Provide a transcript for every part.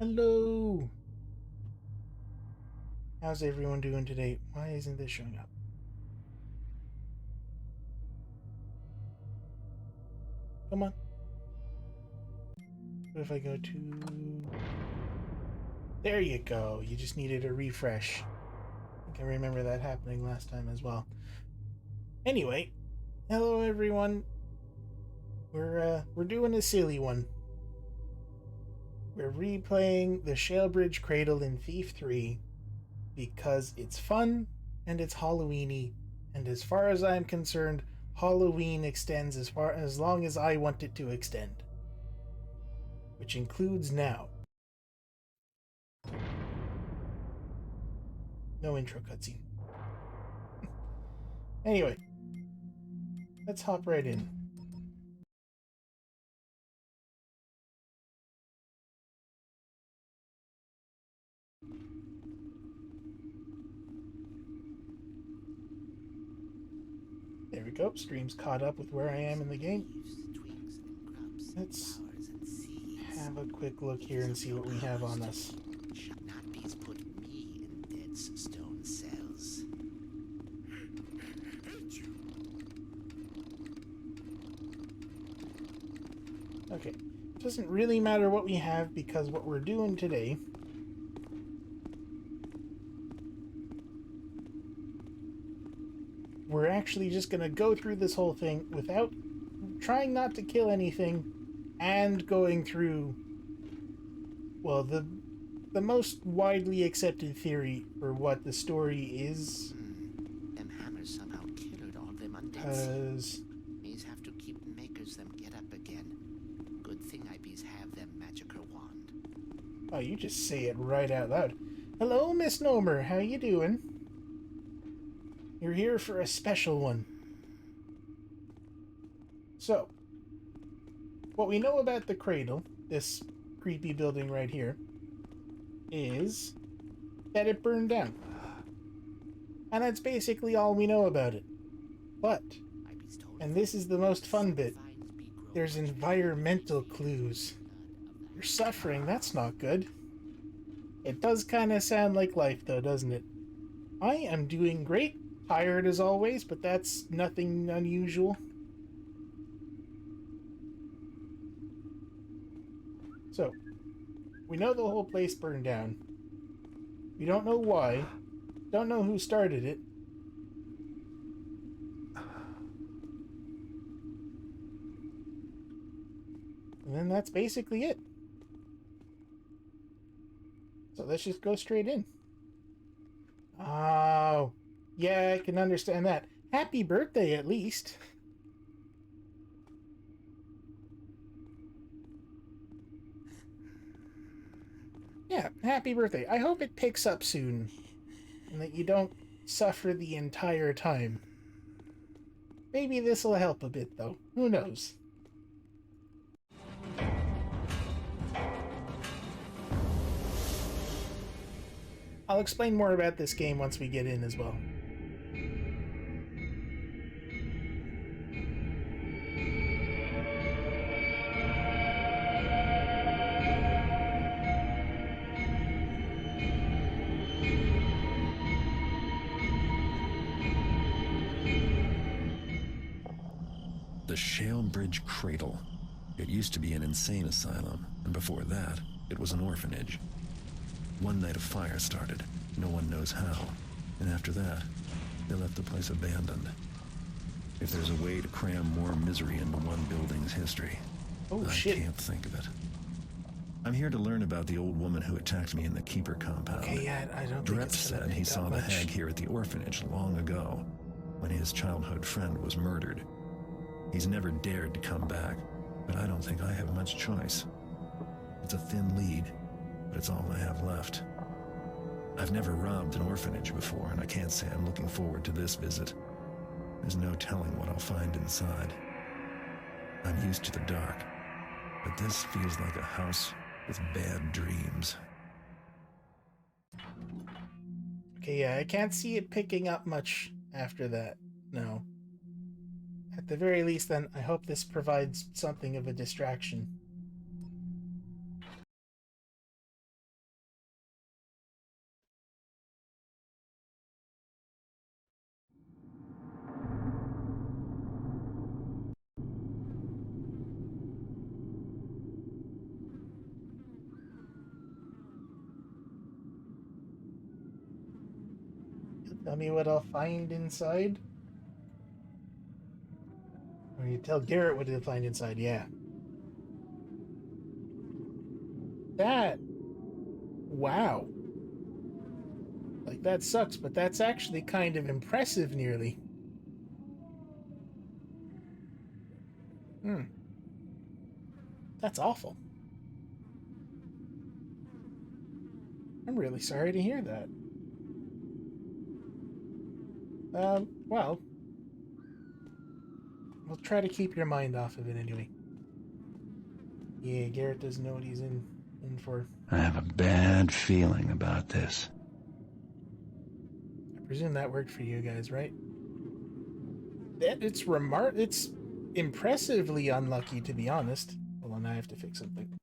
Hello! How's everyone doing today? Why isn't this showing up? Come on. What if I go to... There you go. You just needed a refresh. I can remember that happening last time as well. Anyway, hello everyone. We're doing a silly one. We're replaying the Shalebridge Cradle in Thief 3 because it's fun and it's Halloweeny, and as far as I'm concerned, Halloween extends as long as I want it to extend, which includes now. No intro cutscene. Anyway, let's hop right in. There we go. Stream's caught up with where I am in the game. Let's have a quick look here and see what we have on us. Put me in dead stone cells. Okay. It doesn't really matter what we have because what we're doing today we're actually just going to go through this whole thing without trying not to kill anything and going through, well, the most widely accepted theory for what the story is. Them hammers somehow killed all them undead. Because Bees have to keep makers them get up again. Good thing I bees have them magical wand. oh, you just say it right out loud. Hello, Misnomer. How you doing? You're here for a special one. So, what we know about the Cradle, this creepy building right here, is that it burned down. And that's basically all we know about it. But, and this is the most fun bit, there's environmental clues. You're suffering, that's not good. It does kind of sound like life though, doesn't it? I am doing great. Tired as always, but that's nothing unusual. So, we know the whole place burned down. We don't know why. Don't know who started it. And then that's basically it. So let's just go straight in. Oh, yeah, I can understand that. Happy birthday, at least. Yeah, happy birthday. I hope it picks up soon. And that you don't suffer the entire time. Maybe this'll help a bit, though. Who knows? I'll explain more about this game once we get in as well. The Shalebridge Cradle. It used to be an insane asylum, and before that, it was an orphanage. One night a fire started, no one knows how, and after that, they left the place abandoned. If there's a way to cram more misery into one building's history, Oh, I shit. can't think of it. I'm here to learn about the old woman who attacked me in the Keeper compound. Okay, yeah, I don't think Dreft it's gonna said he make saw that the much. hag here at the orphanage long ago, when his childhood friend was murdered. He's never dared to come back, but I don't think I have much choice. It's a thin lead, but it's all I have left. I've never robbed an orphanage before, and I can't say I'm looking forward to this visit. There's no telling what I'll find inside. I'm used to the dark, but this feels like a house with bad dreams. Okay, yeah, I can't see it picking up much after that. No. At the very least, then, I hope this provides something of a distraction. Tell me what I'll find inside? Or you tell Garrett what he'll find inside, yeah. That... Wow. Like, that sucks, but that's actually kind of impressive, nearly. That's awful. I'm really sorry to hear that. Well, we'll try to keep your mind off of it anyway. Yeah, Garrett doesn't know what he's in for. I have a bad feeling about this. I presume that worked for you guys, right? It's impressively unlucky, to be honest. Hold on, I have to fix something.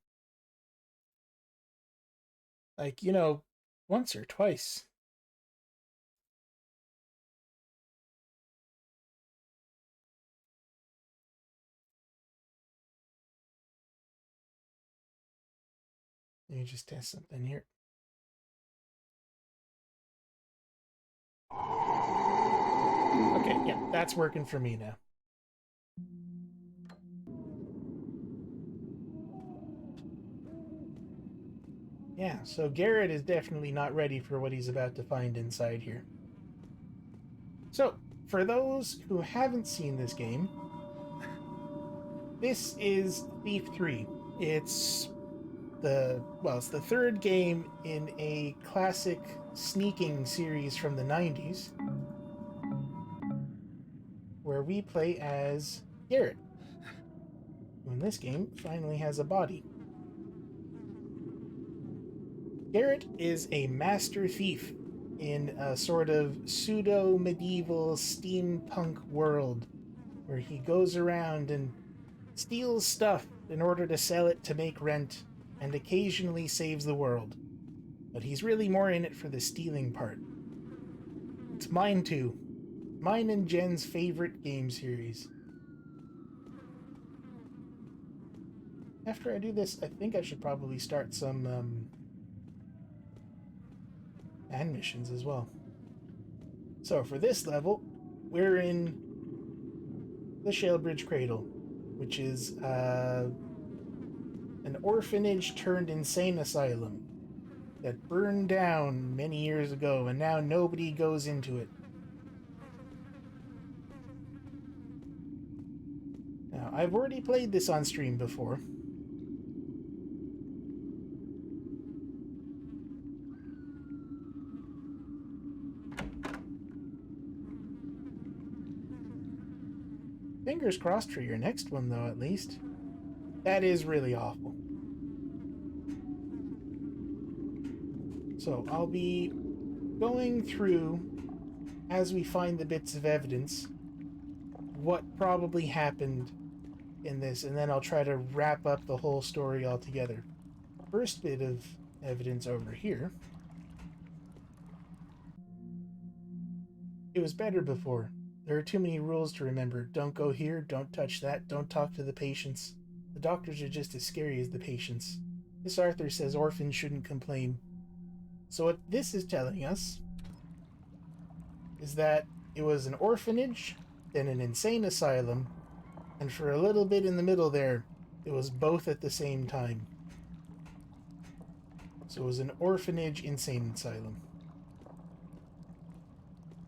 Like, once or twice. Let me just test something here. Okay, yeah, that's working for me now. Yeah, so Garrett is definitely not ready for what he's about to find inside here. So, for those who haven't seen this game, this is Thief 3. It's the third game in a classic sneaking series from the 90s, where we play as Garrett, who in this game finally has a body. Garrett is a master thief in a sort of pseudo-medieval steampunk world where he goes around and steals stuff in order to sell it to make rent and occasionally saves the world. But he's really more in it for the stealing part. It's mine too. Mine and Jen's favorite game series. After I do this, I think I should probably start some and missions as well. So for this level, we're in the Shalebridge Cradle, which is an orphanage turned insane asylum that burned down many years ago, and now nobody goes into it. Now, I've already played this on stream before. Fingers crossed for your next one, though, at least. That is really awful. So, I'll be going through, as we find the bits of evidence, what probably happened in this, and then I'll try to wrap up the whole story altogether. First bit of evidence over here. It was better before. There are too many rules to remember. Don't go here, don't touch that, don't talk to the patients. The doctors are just as scary as the patients. Miss Arthur says orphans shouldn't complain. So what this is telling us is that it was an orphanage, then an insane asylum, and for a little bit in the middle there, it was both at the same time. So it was an orphanage insane asylum.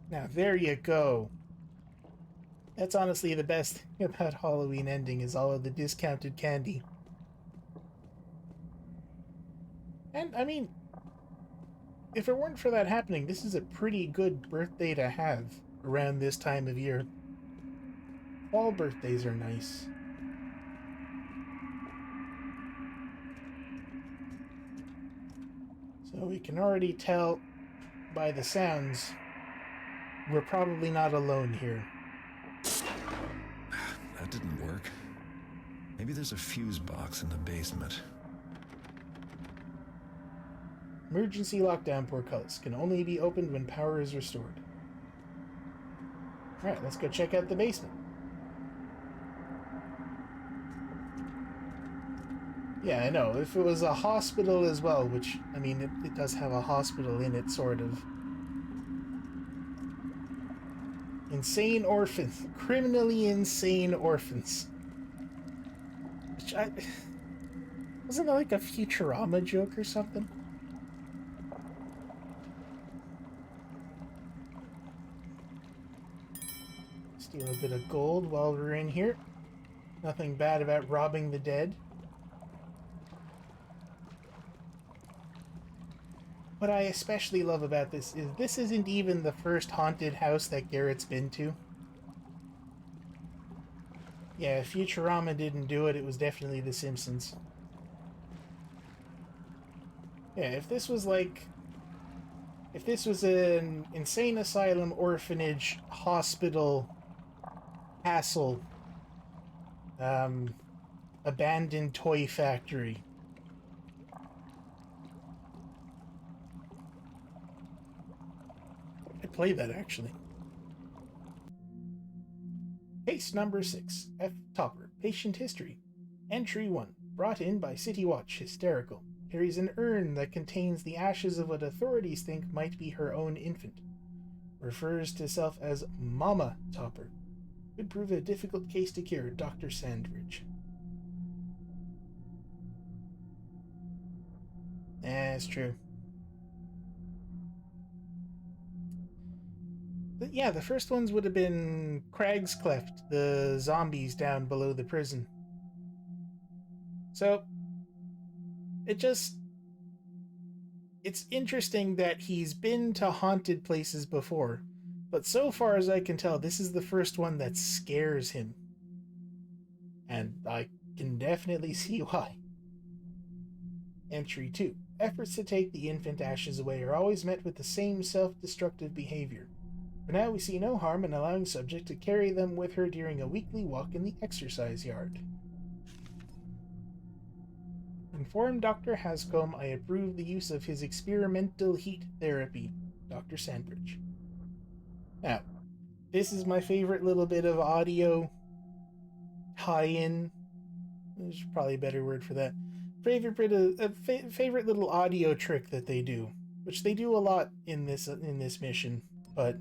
Now there you go. That's honestly the best thing about Halloween ending, is all of the discounted candy. And, I mean, if it weren't for that happening, this is a pretty good birthday to have around this time of year. Fall birthdays are nice. So we can already tell by the sounds we're probably not alone here. That didn't work. Maybe there's a fuse box in the basement. Emergency lockdown portcullis can only be opened when power is restored. Alright, let's go check out the basement. Yeah, I know. If it was a hospital as well, which, I mean, it does have a hospital in it, sort of. Insane orphans. Criminally insane orphans. Which wasn't it like a Futurama joke or something? Steal a bit of gold while we're in here. Nothing bad about robbing the dead. What I especially love about this is this isn't even the first haunted house that Garrett's been to. Yeah, if Futurama didn't do it, it was definitely The Simpsons. Yeah, if this was like... If this was an insane asylum, orphanage, hospital, castle, abandoned toy factory. I played that, actually. Case number 6. F. Topper. Patient history. Entry 1. Brought in by City Watch. Hysterical. Carries an urn that contains the ashes of what authorities think might be her own infant. Refers to self as Mama Topper. Could prove a difficult case to cure. Dr. Sandbridge. That's true. But yeah, the first ones would have been Crag's Cleft, the zombies down below the prison. So, it's interesting that he's been to haunted places before, but so far as I can tell, this is the first one that scares him. And I can definitely see why. Entry 2. Efforts to take the infant ashes away are always met with the same self-destructive behavior. For now, we see no harm in allowing subject to carry them with her during a weekly walk in the exercise yard. Inform Dr. Hascombe I approve the use of his experimental heat therapy. Dr. Sandbridge. Now, this is my favorite little bit of audio tie-in. There's probably a better word for that. Favorite little audio trick that they do, which they do a lot in this mission, but...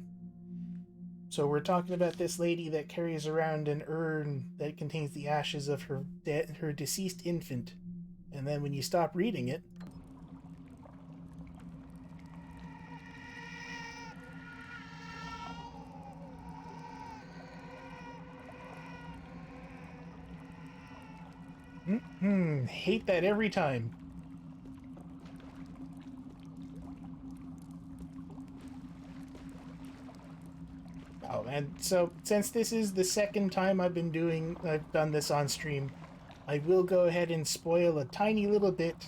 So we're talking about this lady that carries around an urn that contains the ashes of her deceased infant. And then when you stop reading it... hate that every time. Oh, and so since this is the second time I've done this on stream, I will go ahead and spoil a tiny little bit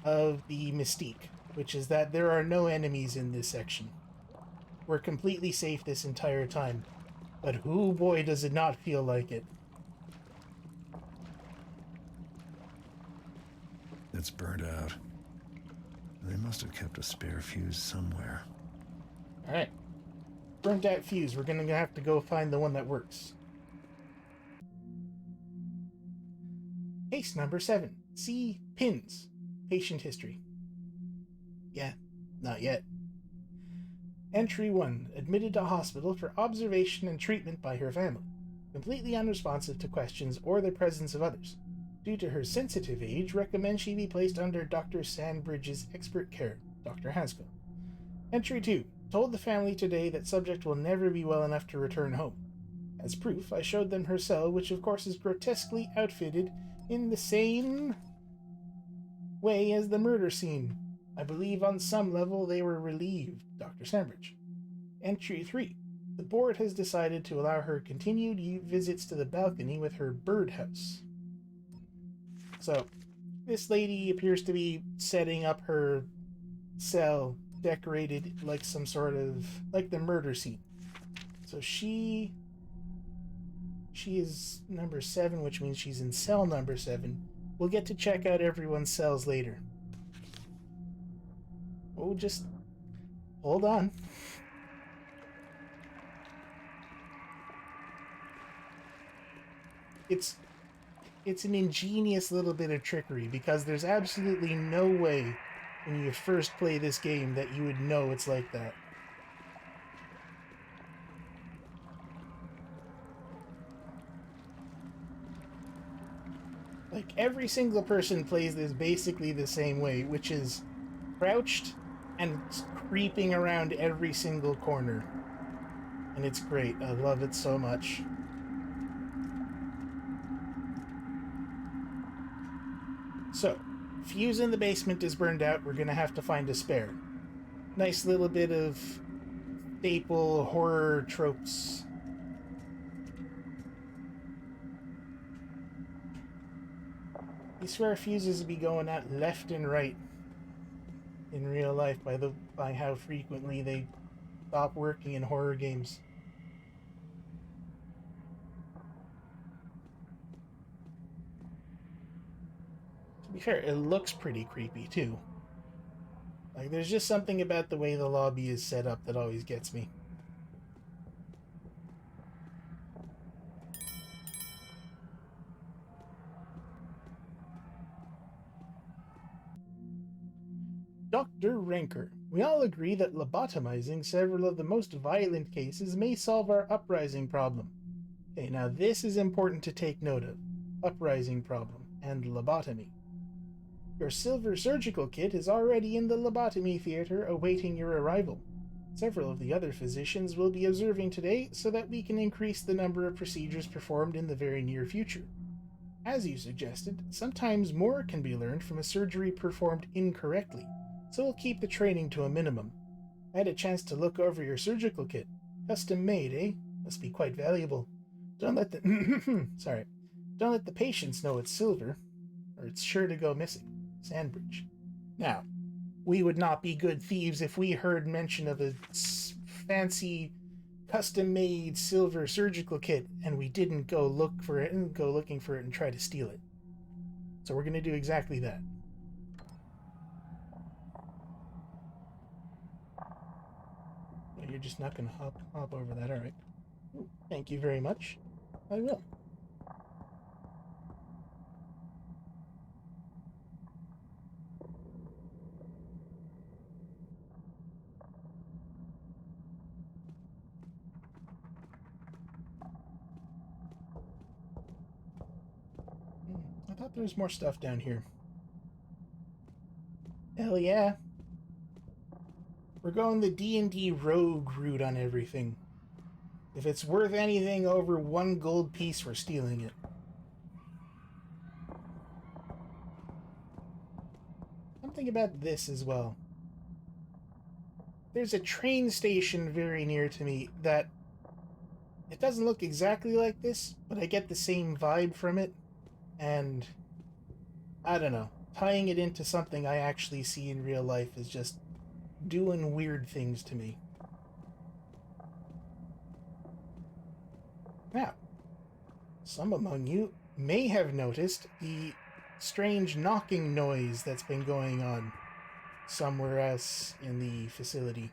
of the mystique, which is that there are no enemies in this section. We're completely safe this entire time, but hoo boy does it not feel like it. It's burnt out. They must have kept a spare fuse somewhere. Alright. Burnt out fuse. We're gonna have to go find the one that works. Case number 7. C. Pins. Patient history. Yeah, not yet. Entry 1. Admitted to hospital for observation and treatment by her family. Completely unresponsive to questions or the presence of others. Due to her sensitive age, recommend she be placed under Dr. Sandbridge's expert care. Dr. Hascombe. Entry 2. Told the family today that subject will never be well enough to return home. As proof, I showed them her cell, which of course is grotesquely outfitted in the same way as the murder scene. I believe on some level they were relieved. Dr. Sandbridge. Entry 3. The board has decided to allow her continued visits to the balcony with her birdhouse. So, this lady appears to be setting up her cell decorated like some sort of... like the murder scene. So she is number 7, which means she's in cell number 7. We'll get to check out everyone's cells later. Oh, just... hold on. It's an ingenious little bit of trickery, because there's absolutely no way when you first play this game that you would know it's like that. Like, every single person plays this basically the same way, which is crouched and creeping around every single corner. And it's great. I love it so much. So, fuse in the basement is burned out. We're gonna have to find a spare. Nice little bit of staple horror tropes. You swear fuses be going out left and right in real life by how frequently they stop working in horror games. To be fair, it looks pretty creepy too. Like, there's just something about the way the lobby is set up that always gets me. Dr. Ranker, we all agree that lobotomizing several of the most violent cases may solve our uprising problem. Okay, now this is important to take note of. Uprising problem and lobotomy. Your silver surgical kit is already in the lobotomy theater awaiting your arrival. Several of the other physicians will be observing today so that we can increase the number of procedures performed in the very near future. As you suggested, sometimes more can be learned from a surgery performed incorrectly, so we'll keep the training to a minimum. I had a chance to look over your surgical kit. Custom made, eh? Must be quite valuable. Don't let the Don't let the patients know it's silver, or it's sure to go missing. Sandbridge. Now, we would not be good thieves if we heard mention of a fancy custom-made silver surgical kit and we didn't go looking for it and try to steal it. So we're going to do exactly that. Well, you're just not going to hop over that, all right. Thank you very much. I will. I thought there was more stuff down here. Hell yeah. We're going the D&D rogue route on everything. If it's worth anything over 1 gold piece, we're stealing it. Something about this as well. There's a train station very near to me that... It doesn't look exactly like this, but I get the same vibe from it. And... I don't know. Tying it into something I actually see in real life is just doing weird things to me. Now, some among you may have noticed the strange knocking noise that's been going on somewhere else in the facility.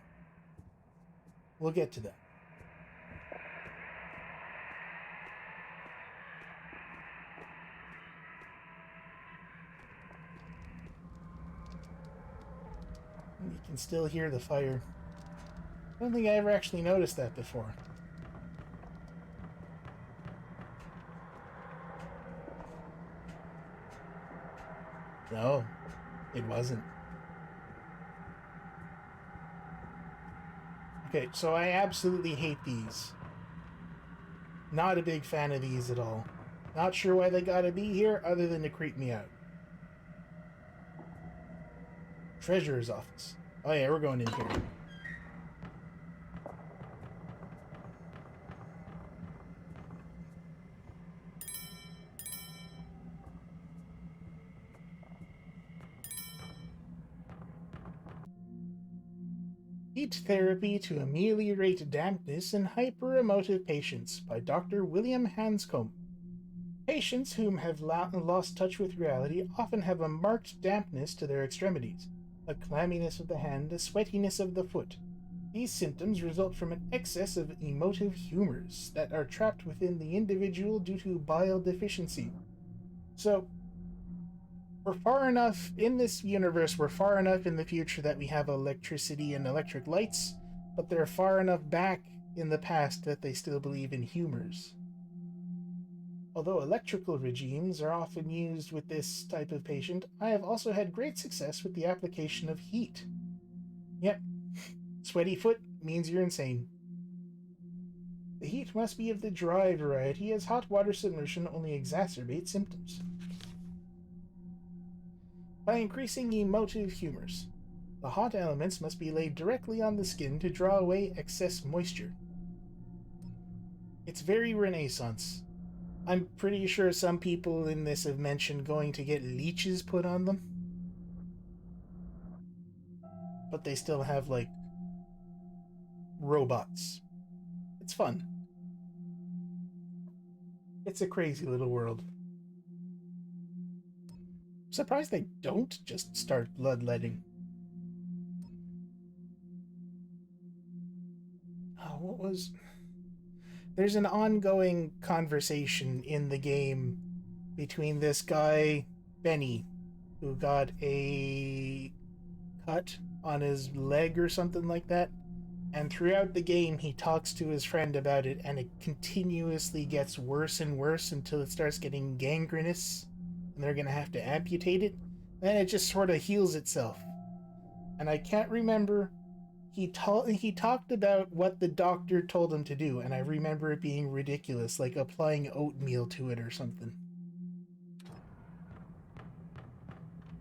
We'll get to that. You can still hear the fire. I don't think I ever actually noticed that before. No, it wasn't. Okay, so I absolutely hate these. Not a big fan of these at all. Not sure why they gotta be here other than to creep me out. Treasurer's office. Oh yeah, we're going in here. Heat Therapy to Ameliorate Dampness in Hyperemotive Patients by Dr. William Hanscombe. Patients whom have lost touch with reality often have a marked dampness to their extremities, a clamminess of the hand, a sweatiness of the foot. These symptoms result from an excess of emotive humors that are trapped within the individual due to bile deficiency. So, we're far enough in this universe, we're far enough in the future that we have electricity and electric lights, but they're far enough back in the past that they still believe in humors. Although electrical regimes are often used with this type of patient, I have also had great success with the application of heat. Yep, sweaty foot means you're insane. The heat must be of the dry variety, as hot water submersion only exacerbates symptoms. By increasing emotive humors, the hot elements must be laid directly on the skin to draw away excess moisture. It's very Renaissance. I'm pretty sure some people in this have mentioned going to get leeches put on them. But they still have, like, robots. It's fun. It's a crazy little world. Surprised they don't just start bloodletting. Oh, what was... There's an ongoing conversation in the game between this guy, Benny, who got a cut on his leg or something like that. And throughout the game, he talks to his friend about it, and it continuously gets worse and worse until it starts getting gangrenous, and they're going to have to amputate it. Then it just sort of heals itself. And I can't remember... He talked about what the doctor told him to do, and I remember it being ridiculous, like applying oatmeal to it or something.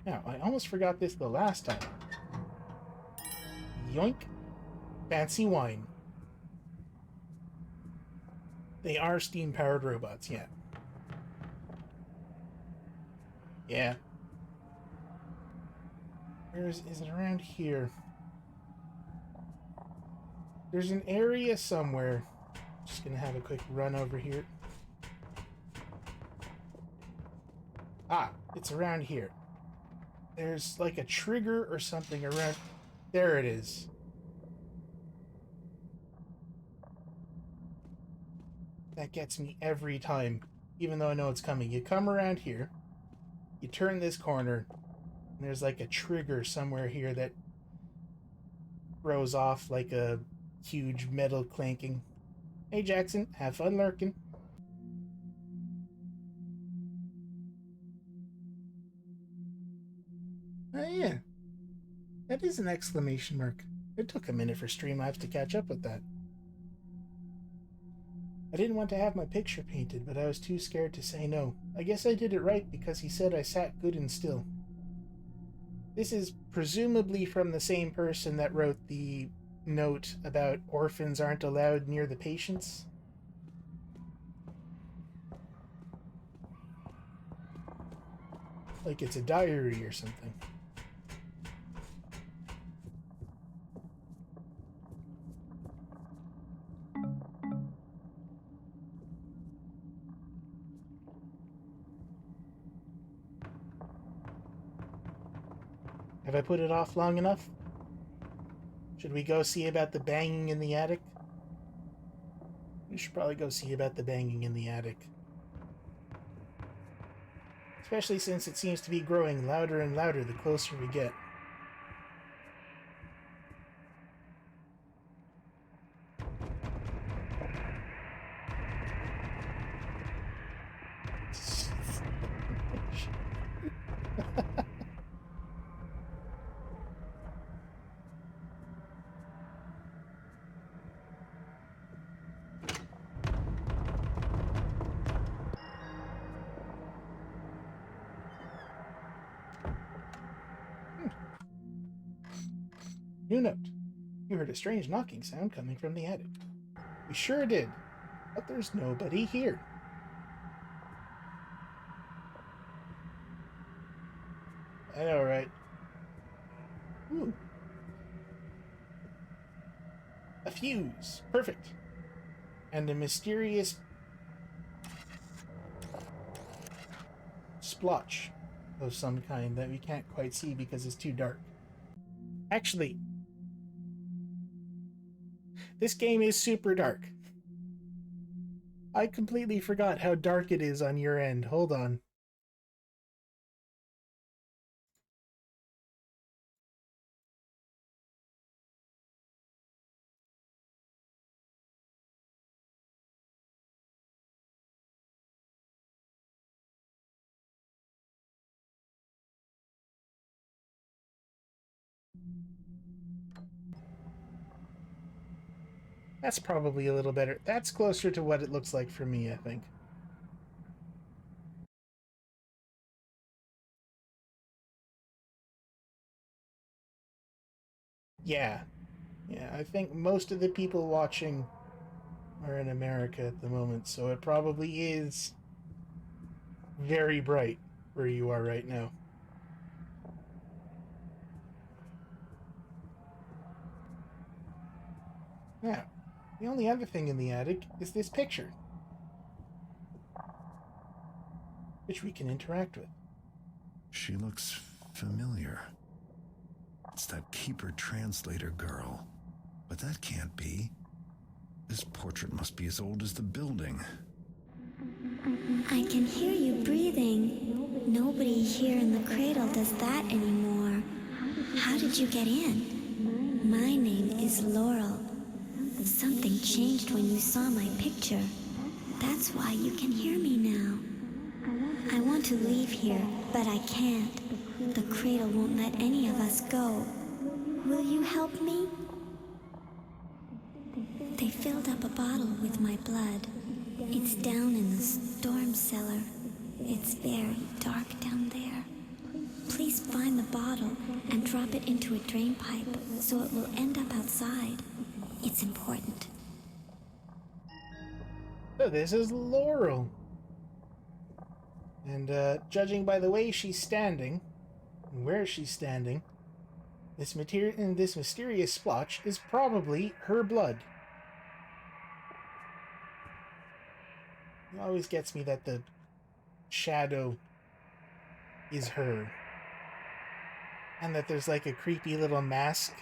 Now, I almost forgot this the last time. Yoink. Fancy wine. They are steam-powered robots, yeah. Yeah. Is it around here? There's an area somewhere. Just gonna have a quick run over here. Ah, it's around here. There's like a trigger or something around... There it is. That gets me every time, even though I know it's coming. You come around here, you turn this corner, and there's like a trigger somewhere here that throws off like a huge metal clanking. Hey Jackson, have fun lurking. Oh yeah, that is an exclamation mark. It took a minute for Streamlabs to catch up with that. I didn't want to have my picture painted, but I was too scared to say no. I guess I did it right because he said I sat good and still. This is presumably from the same person that wrote the note about orphans aren't allowed near the patients. Like it's a diary or something. Have I put it off long enough? Should we go see about the banging in the attic? We should probably go see about the banging in the attic. Especially since it seems to be growing louder and louder the closer we get. New note. You heard a strange knocking sound coming from the attic. We sure did, but there's nobody here. I know, right? Ooh. A fuse. Perfect. And a mysterious splotch of some kind that we can't quite see because it's too dark. Actually, this game is super dark. I completely forgot how dark it is on your end. Hold on. That's probably a little better. That's closer to what it looks like for me, I think. Yeah. Yeah, I think most of the people watching are in America at the moment, so it probably is very bright where you are right now. Now, the only other thing in the attic is this picture, which we can interact with. She looks familiar. It's that keeper translator girl. But that can't be. This portrait must be as old as the building. I can hear you breathing. Nobody here in the cradle does that anymore. How did you get in? My name is Laurel. Something changed when you saw my picture. That's why you can hear me now. I want to leave here, but I can't. The cradle won't let any of us go. Will you help me? They filled up a bottle with my blood. It's down in the storm cellar. It's very dark down there. Please find the bottle and drop it into a drain pipe so it will end up outside. It's important. So this is Laurel. And judging by the way she's standing, and where she's standing, this mysterious splotch is probably her blood. It always gets me that the shadow is her. And that there's like a creepy little mask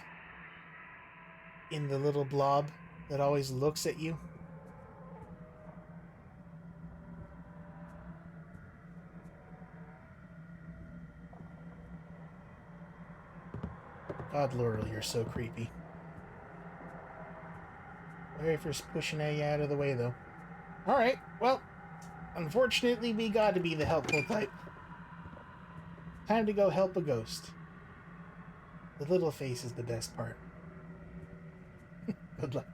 in the little blob that always looks at you. God, Laurel, you're so creepy. Sorry for pushing you out of the way, though. Alright, well, unfortunately, we got to be the helpful type. Time to go help a ghost. The little face is the best part. Good luck.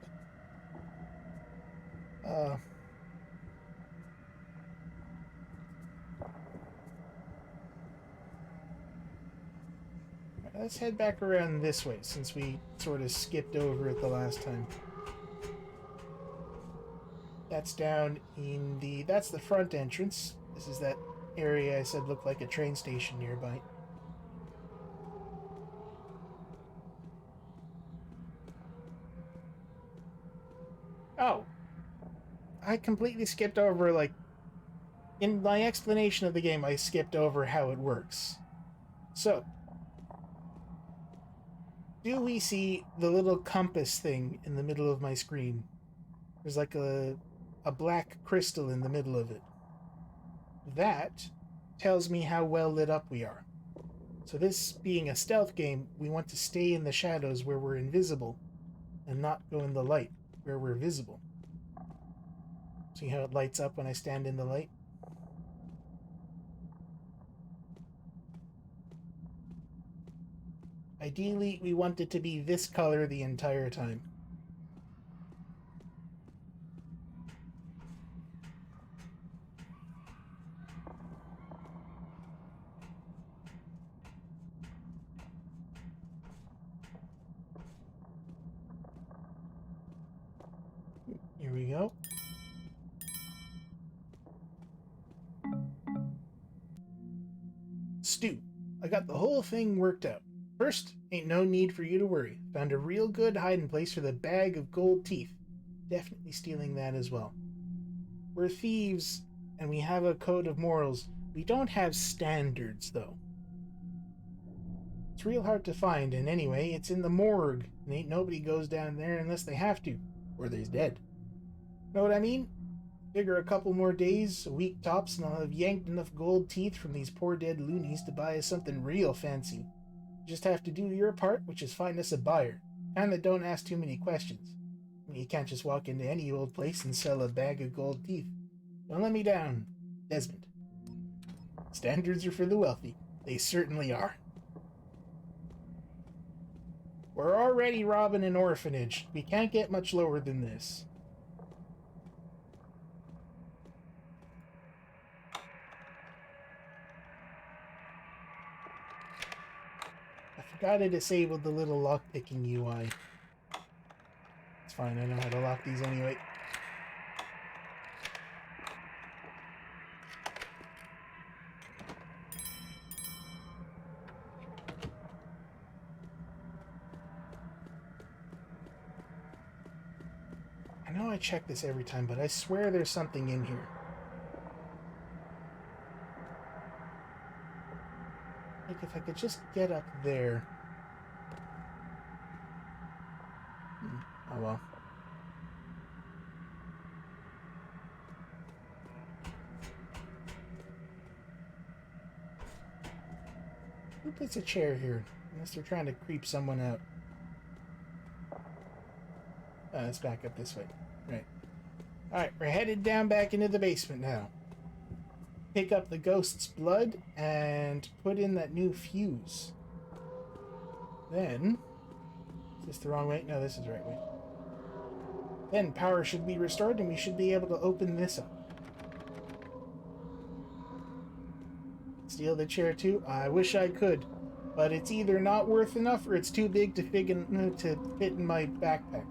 Let's head back around this way, since we sort of skipped over it the last time. That's down in the... That's the front entrance. This is that area I said looked like a train station nearby. Oh. I completely skipped over, like... In my explanation of the game, I skipped over how it works. So... do we see the little compass thing in the middle of my screen? There's like a black crystal in the middle of it. That tells me how well lit up we are. So this being a stealth game, we want to stay in the shadows where we're invisible and not go in the light where we're visible. See how it lights up when I stand in the light? Ideally, we want it to be this color the entire time. Here we go. Stu, I got the whole thing worked out. First, ain't no need for you to worry. Found a real good hiding place for the bag of gold teeth. Definitely stealing that as well. We're thieves, and we have a code of morals. We don't have standards, though. It's real hard to find, and anyway, it's in the morgue, and ain't nobody goes down there unless they have to, or they's dead. Know what I mean? Figure a couple more days, a week tops, and I'll have yanked enough gold teeth from these poor dead loonies to buy us something real fancy. Just have to do your part, which is find us a buyer. Kind that don't ask too many questions. I mean, you can't just walk into any old place and sell a bag of gold teeth. Don't let me down, Desmond. Standards are for the wealthy. They certainly are. We're already robbing an orphanage. We can't get much lower than this. I forgot to disable the little lockpicking UI. It's fine, I know how to lock these anyway. I know I check this every time, but I swear there's something in here. Like, if I could just get up there. Oh well. Who puts a chair here? Unless they're trying to creep someone out. Let's back up this way. Right. Alright, we're headed down back into the basement now. Pick up the ghost's blood and put in that new fuse. Then... Is this the wrong way? No, this is the right way. Then power should be restored and we should be able to open this up. Steal the chair too? I wish I could. But it's either not worth enough or it's too big to fit in my backpack.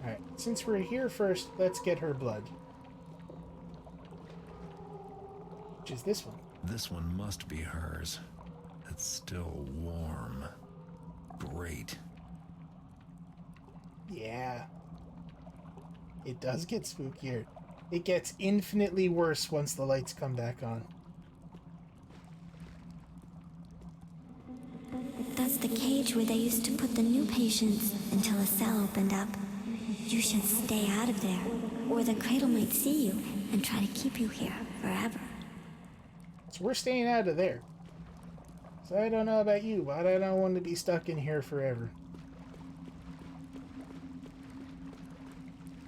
Alright, since we're here first, let's get her blood. Which is this one. This one must be hers. It's still warm. Great. Yeah. It does get spookier. It gets infinitely worse once the lights come back on. That's the cage where they used to put the new patients until a cell opened up. You should stay out of there, or the Cradle might see you and try to keep you here forever. So we're staying out of there. So I don't know about you, but I don't want to be stuck in here forever.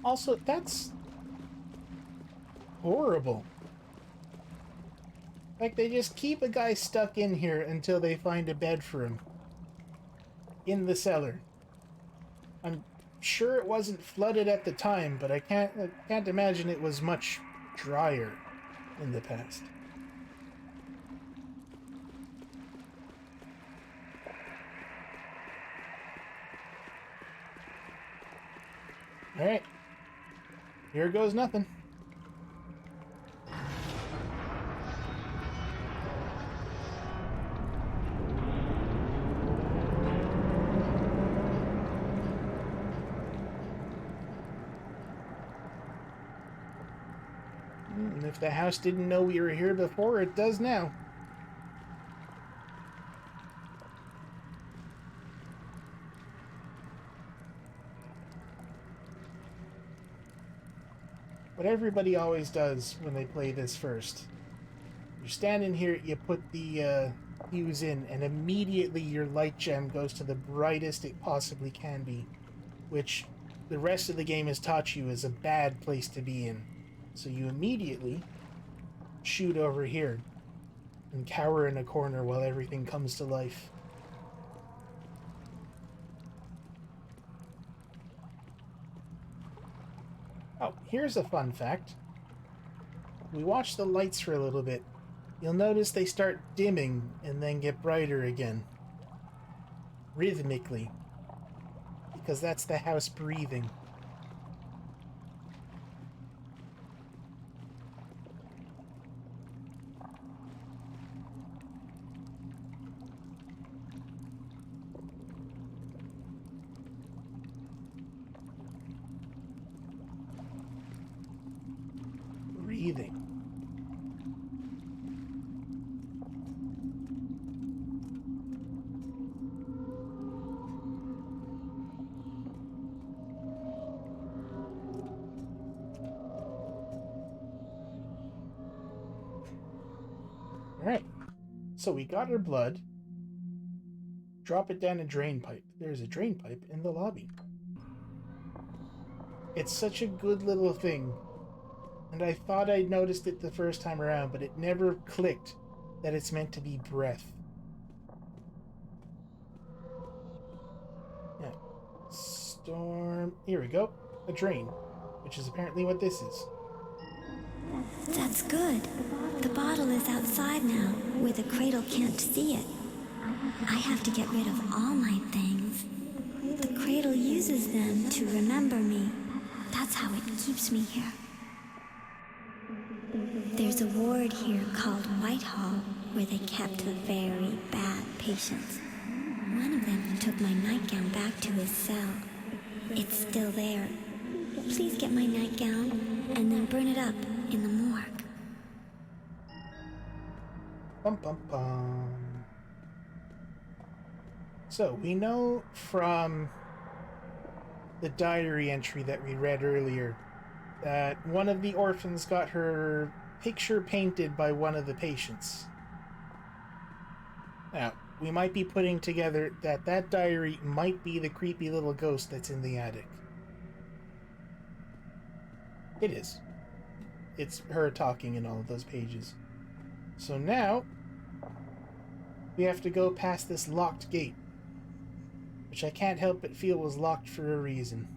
Also, that's horrible. Like, they just keep a guy stuck in here until they find a bed for him. In the cellar. I'm sure it wasn't flooded at the time, but I can't imagine it was much drier in the past. Alright. Here goes nothing. And if the house didn't know we were here before, it does now. What everybody always does when they play this first. You're standing here, you put the fuse in, and immediately your light gem goes to the brightest it possibly can be, which the rest of the game has taught you is a bad place to be in. So you immediately shoot over here and cower in a corner while everything comes to life. Oh, here's a fun fact. We watch the lights for a little bit. You'll notice they start dimming and then get brighter again. Rhythmically. Because that's the house breathing. Breathing. Alright, so we got her blood. Drop it down a drain pipe. There's a drain pipe in the lobby. It's such a good little thing. And I thought I'd noticed it the first time around, but it never clicked that it's meant to be breath. Yeah. Storm. Here we go. A drain, which is apparently what this is. That's good. The bottle is outside now, where the cradle can't see it. I have to get rid of all my things. The cradle uses them to remember me. That's how it keeps me here. There's a ward here called Whitehall, where they kept the very bad patients. One of them took my nightgown back to his cell. It's still there. Please get my nightgown and then burn it up in the morgue. Bum bum bum. So, we know from the diary entry that we read earlier that one of the orphans got her picture painted by one of the patients. Now, we might be putting together that that diary might be the creepy little ghost that's in the attic. It is. It's her talking in all of those pages. So now, we have to go past this locked gate, which I can't help but feel was locked for a reason.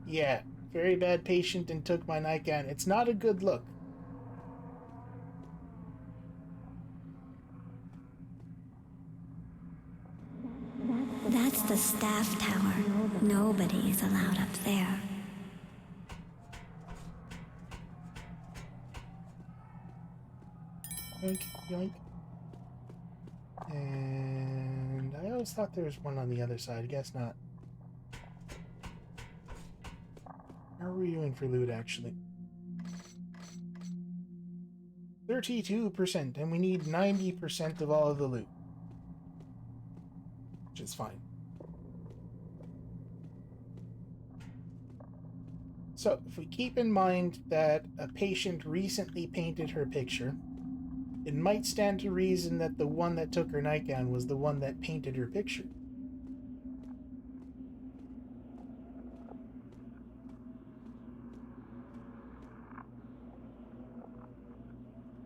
Yeah, very bad patient and took my nightgown. It's not a good look. That's the staff tower. Nobody is allowed up there. Yoink, yoink. And I always thought there was one on the other side. I guess not. How are we doing for loot, actually? 32%, and we need 90% of all of the loot. Which is fine. So, if we keep in mind that a patient recently painted her picture, it might stand to reason that the one that took her nightgown was the one that painted her picture.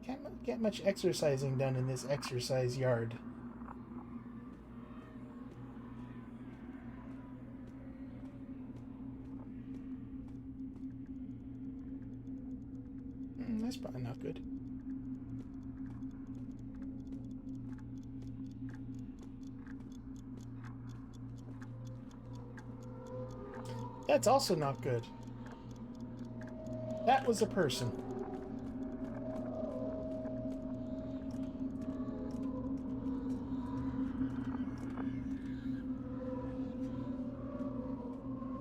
Can't get much exercising done in this exercise yard. That's probably not good. That's also not good. That was a person.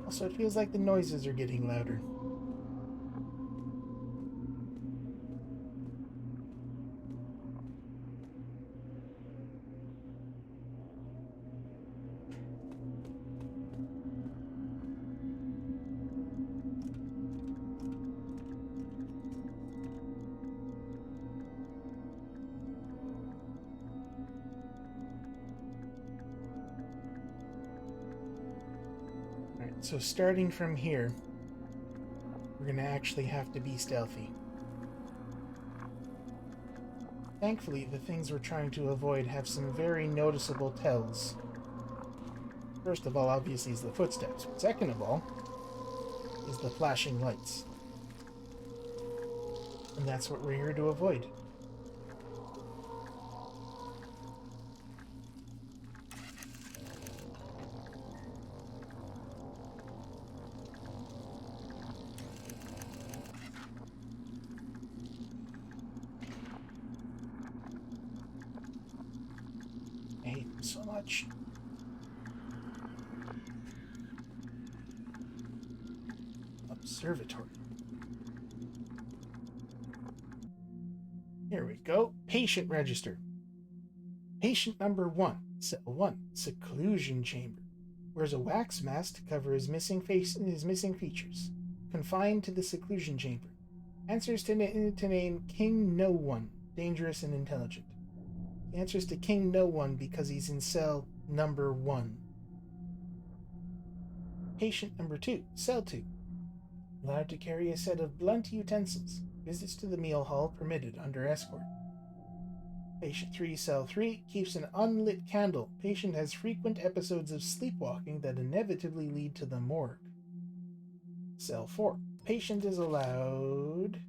Also, it feels like the noises are getting louder. So starting from here, we're going to actually have to be stealthy. Thankfully, the things we're trying to avoid have some very noticeable tells. First of all, obviously, is the footsteps. But second of all, is the flashing lights. And that's what we're here to avoid. I hate them so much. Observatory. Here we go. Patient register. Patient number 1, cell 1, Seclusion Chamber. Wears a wax mask to cover his missing face and his missing features. Confined to the Seclusion Chamber. Answers to name King No One, dangerous and intelligent. He answers to King No One because he's in cell number 1. Patient number 2, cell 2. Allowed to carry a set of blunt utensils. Visits to the meal hall permitted under escort. Patient 3, cell 3, keeps an unlit candle. Patient has frequent episodes of sleepwalking that inevitably lead to the morgue. Cell 4. Patient is allowed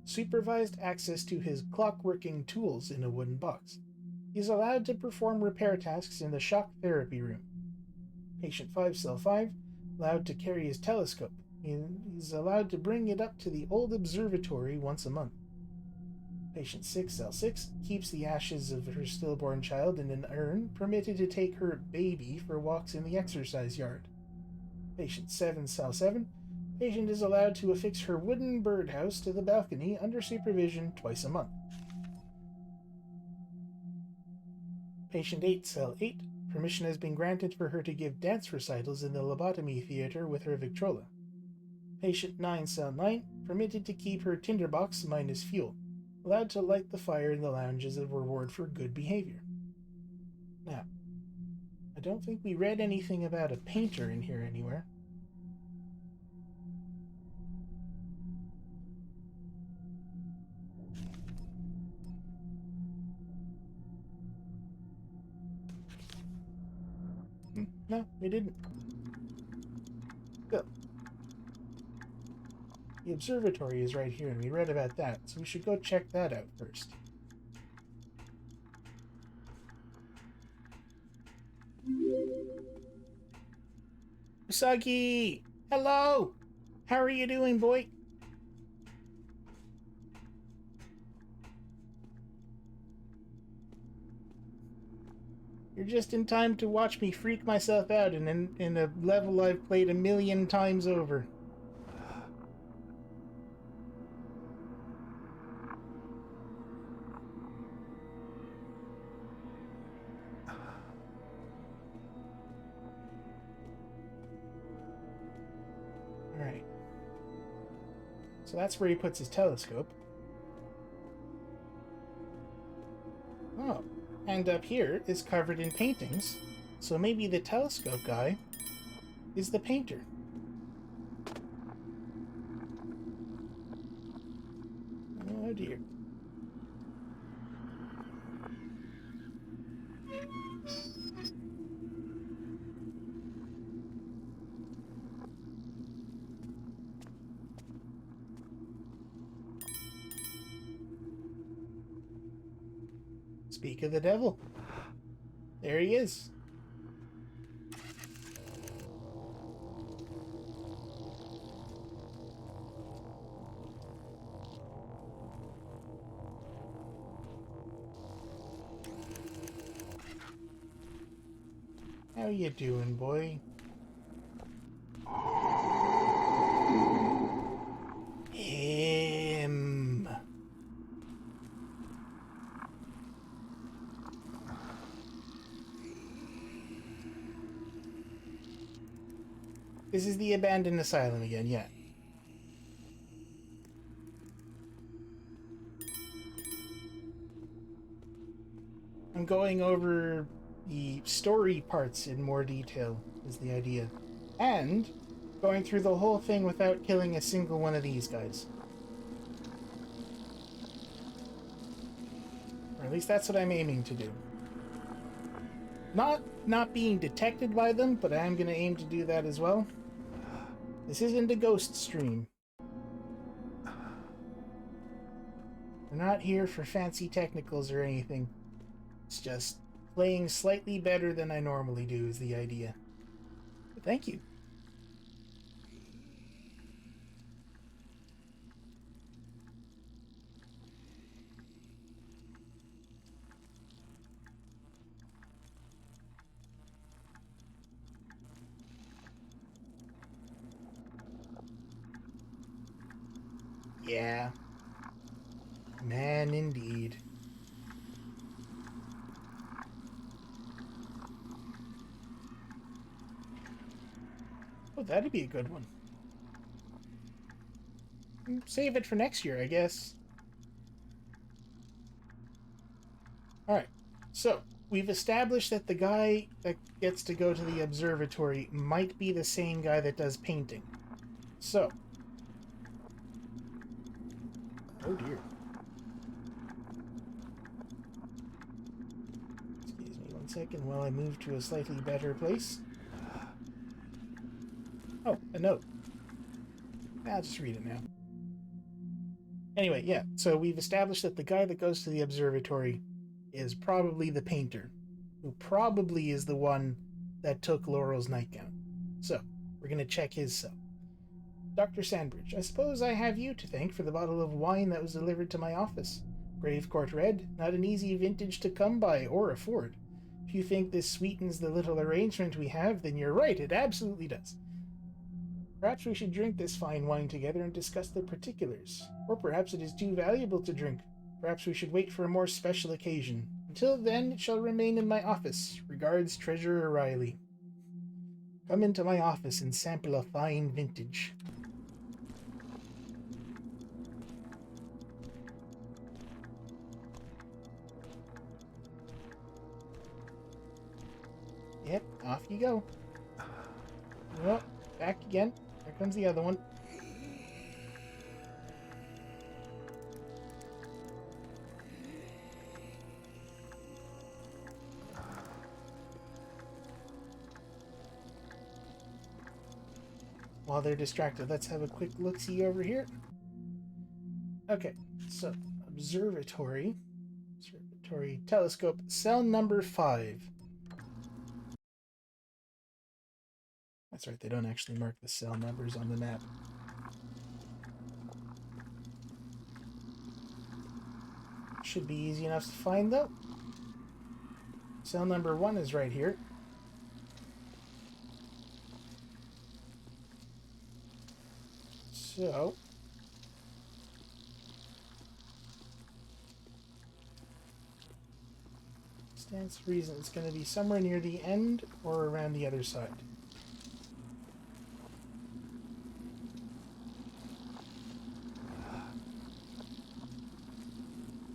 supervised access to his clockworking tools in a wooden box. He is allowed to perform repair tasks in the shock therapy room. Patient 5, cell 5, allowed to carry his telescope. He is allowed to bring it up to the old observatory once a month. Patient 6, cell 6, keeps the ashes of her stillborn child in an urn, permitted to take her baby for walks in the exercise yard. Patient 7, cell 7, patient is allowed to affix her wooden birdhouse to the balcony under supervision twice a month. Patient 8, cell 8, permission has been granted for her to give dance recitals in the lobotomy theater with her Victrola. Patient 9, cell 9, permitted to keep her tinderbox minus fuel. Allowed to light the fire in the lounge as a reward for good behavior. Now, I don't think we read anything about a painter in here anywhere. No, we didn't. Go. The observatory is right here, and we read about that, so we should go check that out first. Usagi! Hello! How are you doing, boy? You're just in time to watch me freak myself out in a level I've played 1,000,000 times over. Alright. So that's where he puts his telescope. Oh. And up here is covered in paintings, so maybe the telescope guy is the painter. Oh dear. Speak of the devil. There he is. How you doing, boy? Him. This is the Abandoned Asylum again, yeah. I'm going over the story parts in more detail, is the idea. And going through the whole thing without killing a single one of these guys. Or at least that's what I'm aiming to do. Not being detected by them, but I am going to aim to do that as well. This isn't a ghost stream. We're not here for fancy technicals or anything. It's just playing slightly better than I normally do is the idea. But thank you. Yeah. Man, indeed. Oh, that'd be a good one. Save it for next year, I guess. Alright, so we've established that the guy that gets to go to the observatory might be the same guy that does painting. So. Oh dear. Excuse me 1 second while I move to a slightly better place. Oh, a note. I'll just read it now. Anyway, yeah, so we've established that the guy that goes to the observatory is probably the painter, who probably is the one that took Laurel's nightgown. So, we're going to check his cell. Dr. Sandbridge, I suppose I have you to thank for the bottle of wine that was delivered to my office. Gravecourt Red, not an easy vintage to come by or afford. If you think this sweetens the little arrangement we have, then you're right, it absolutely does. Perhaps we should drink this fine wine together and discuss the particulars. Or perhaps it is too valuable to drink. Perhaps we should wait for a more special occasion. Until then, it shall remain in my office. Regards, Treasurer Riley. Come into my office and sample a fine vintage. Yep, off you go. Well, back again. Here comes the other one. While they're distracted, let's have a quick look-see over here. Okay, so observatory telescope, cell number 5. That's right, they don't actually mark the cell numbers on the map. Should be easy enough to find, though. Cell number 1 is right here. So, stands to reason it's going to be somewhere near the end or around the other side.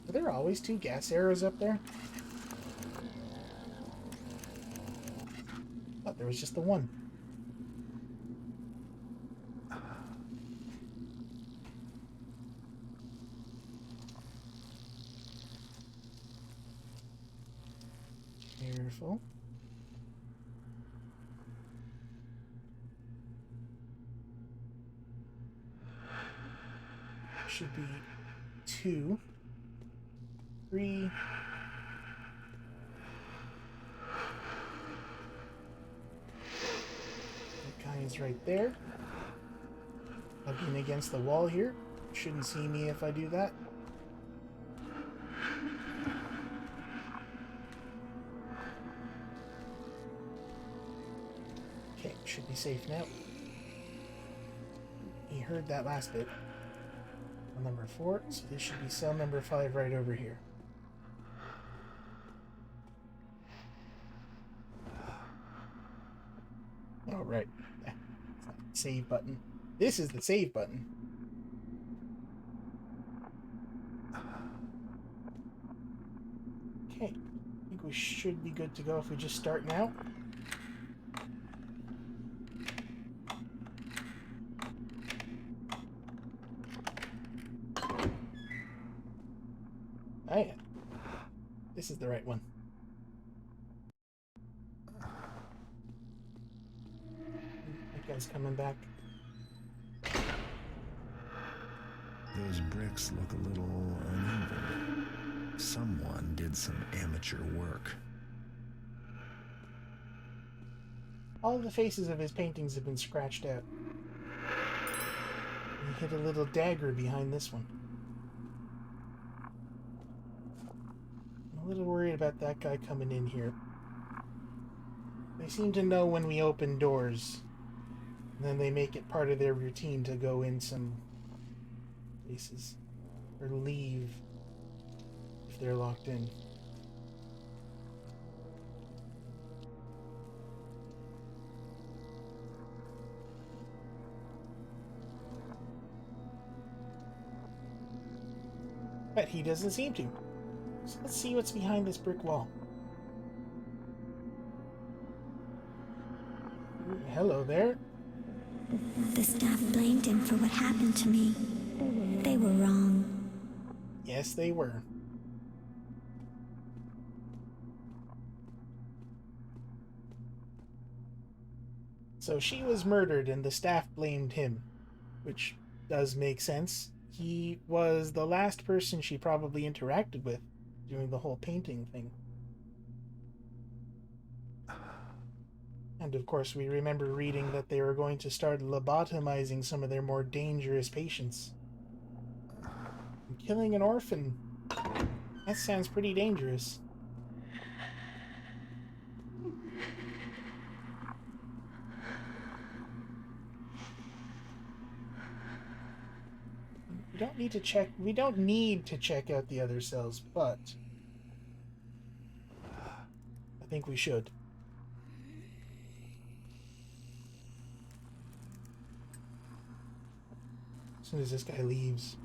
Are there always 2 gas arrows up there? I thought there was just the one. Careful. Should be 2, 3. That guy is right there. Hugging against the wall here. Shouldn't see me if I do that. Okay, should be safe now. He heard that last bit. Number 4, so this should be cell number 5 right over here. Oh, right. Save button. This is the save button. Okay. I think we should be good to go if we just start now. Oh yeah. This is the right one. That guy's coming back. Those bricks look a little uneven. Someone did some amateur work. All of the faces of his paintings have been scratched out. He hid a little dagger behind this one. I'm a little worried about that guy coming in here. They seem to know when we open doors, and then they make it part of their routine to go in some places, or leave if they're locked in. But he doesn't seem to. So let's see what's behind this brick wall. Ooh, hello there. The staff blamed him for what happened to me. They were wrong. Yes, they were. So she was murdered and the staff blamed him, which does make sense. He was the last person she probably interacted with during the whole painting thing. And of course, we remember reading that they were going to start lobotomizing some of their more dangerous patients. And killing an orphan. That sounds pretty dangerous. We don't need to check out the other cells, but I think we should. As soon as this guy leaves.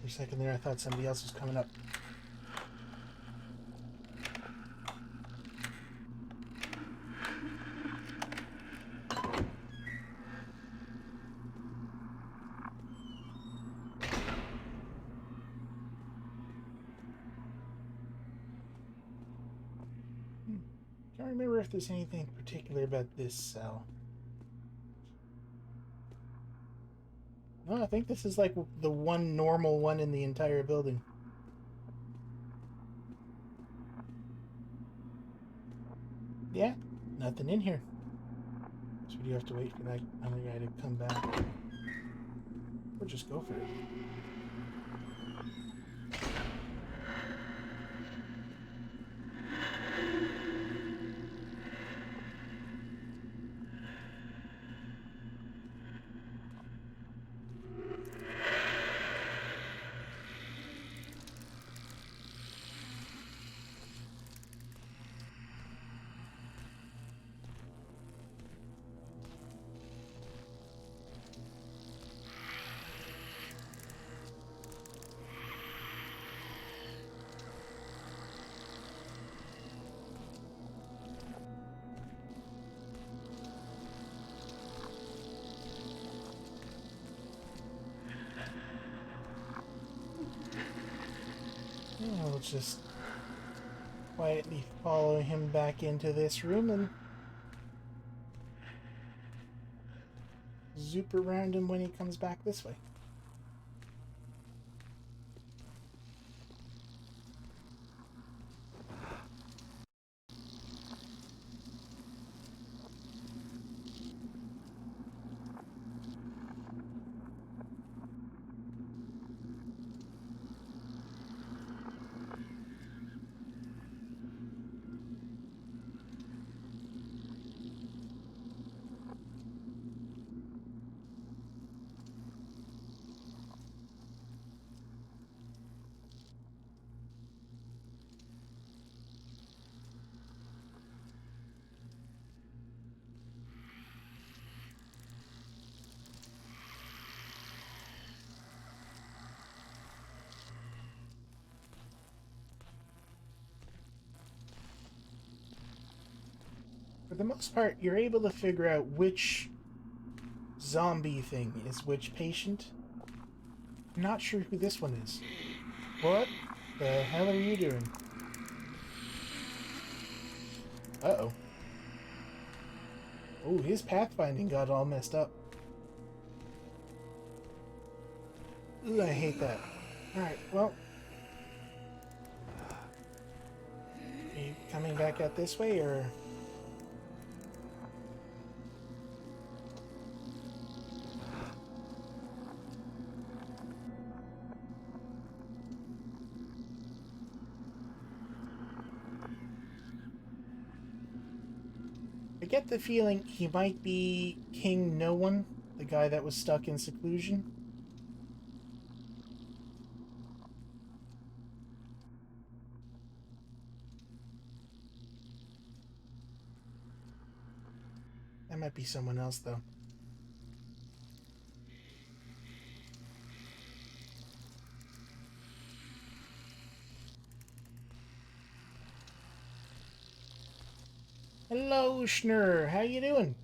For a second there, I thought somebody else was coming up. Can't remember if there's anything particular about this cell. No, I think this is like the one normal one in the entire building. Yeah, nothing in here. So do you have to wait for that other guy to come back? Or just go for it? Yeah, we'll just quietly follow him back into this room and zoop around him when he comes back this way. For the most part, you're able to figure out which zombie thing is which patient. I'm not sure who this one is. What the hell are you doing? Uh-oh. Oh, his pathfinding got all messed up. Ooh, I hate that. Alright, well. Are you coming back out this way, or... I get the feeling he might be King No One, the guy that was stuck in seclusion. That might be someone else, though. Hello, Schnurr. How you doing?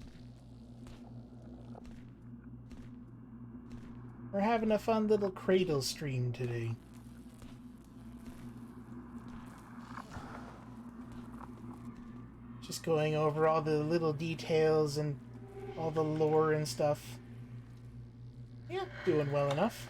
We're having a fun little Cradle stream today. Just going over all the little details and all the lore and stuff. Yeah, doing well enough.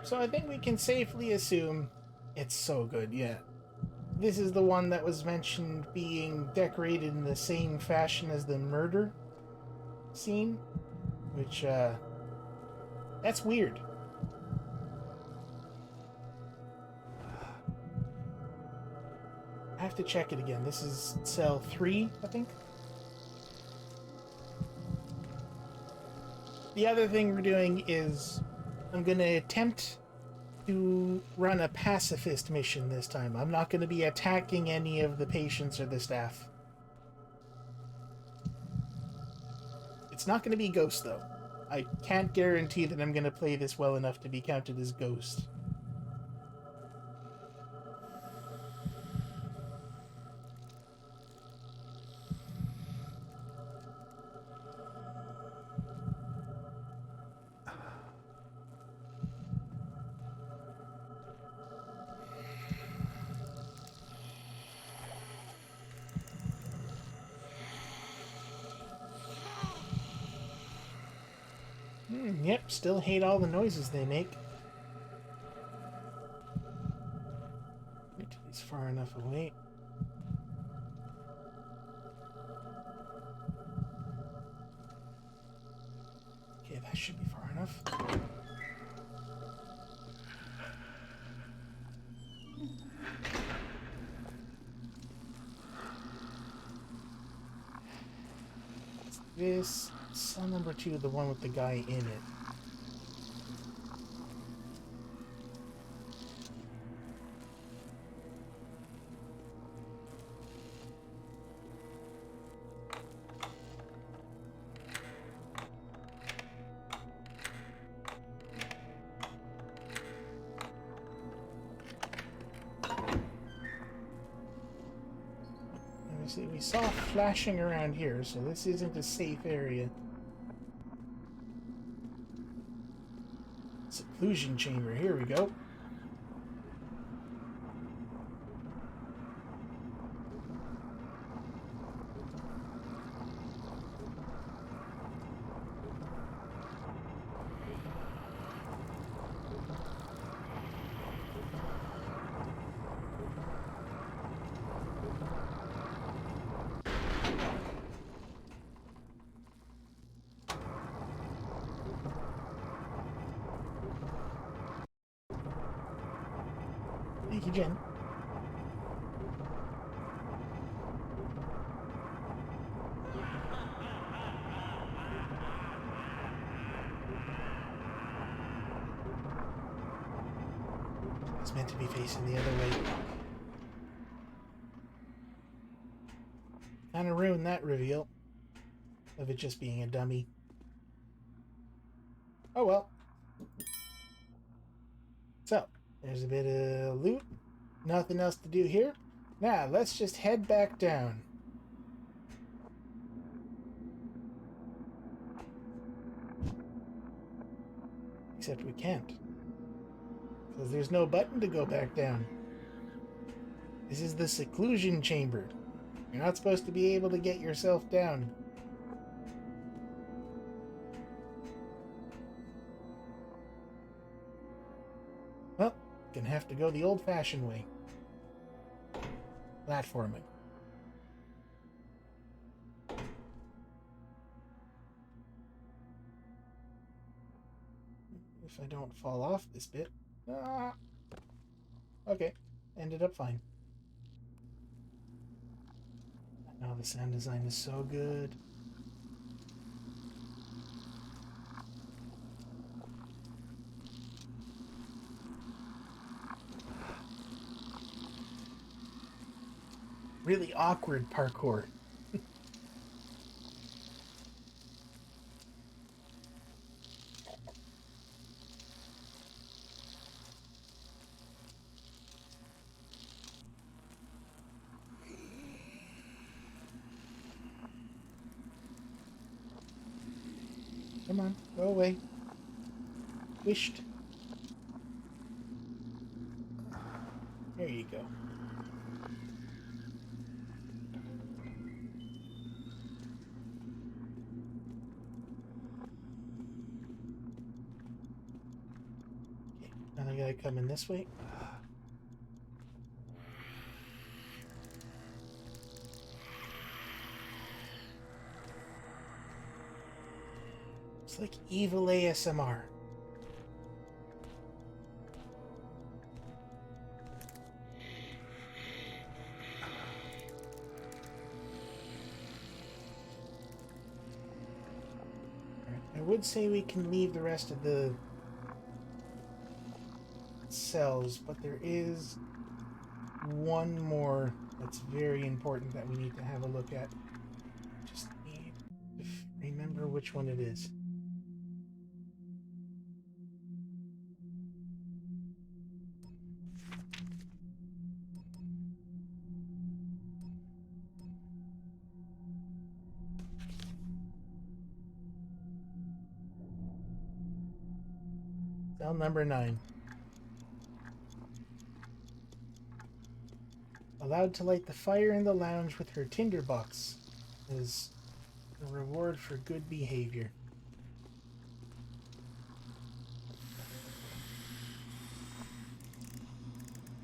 So I think we can safely assume it's so good, yeah. This is the one that was mentioned being decorated in the same fashion as the murder scene, which, that's weird. I have to check it again. This is cell 3, I think. The other thing we're doing is I'm going to attempt to run a pacifist mission this time. I'm not going to be attacking any of the patients or the staff. It's not going to be Ghost, though. I can't guarantee that I'm going to play this well enough to be counted as Ghost. Yep, still hate all the noises they make. Wait till he's far enough away. Okay, that should be far enough. This cell number 2, the one with the guy in it. See, we saw flashing around here, so this isn't a safe area. Seclusion Chamber, here we go. Thank you, Jen. It's meant to be facing the other way. Kind of ruined that reveal of it just being a dummy. Oh well. So, there's a bit of loot. Nothing else to do here. Now, let's just head back down. Except we can't. Because there's no button to go back down. This is the Seclusion Chamber. You're not supposed to be able to get yourself down. Well, gonna have to go the old-fashioned way. Platforming. If I don't fall off this bit. Ah. Okay. Ended up fine. Oh, the sound design is so good. Really awkward parkour. Come on, go away. Wished. There you go. Okay, now I gotta come in this way. It's like evil ASMR. I would say we can leave the rest of the cells, but there is one more that's very important that we need to have a look at. Just need to remember which one it is. Cell number 9. Allowed to light the fire in the lounge with her tinderbox is a reward for good behavior.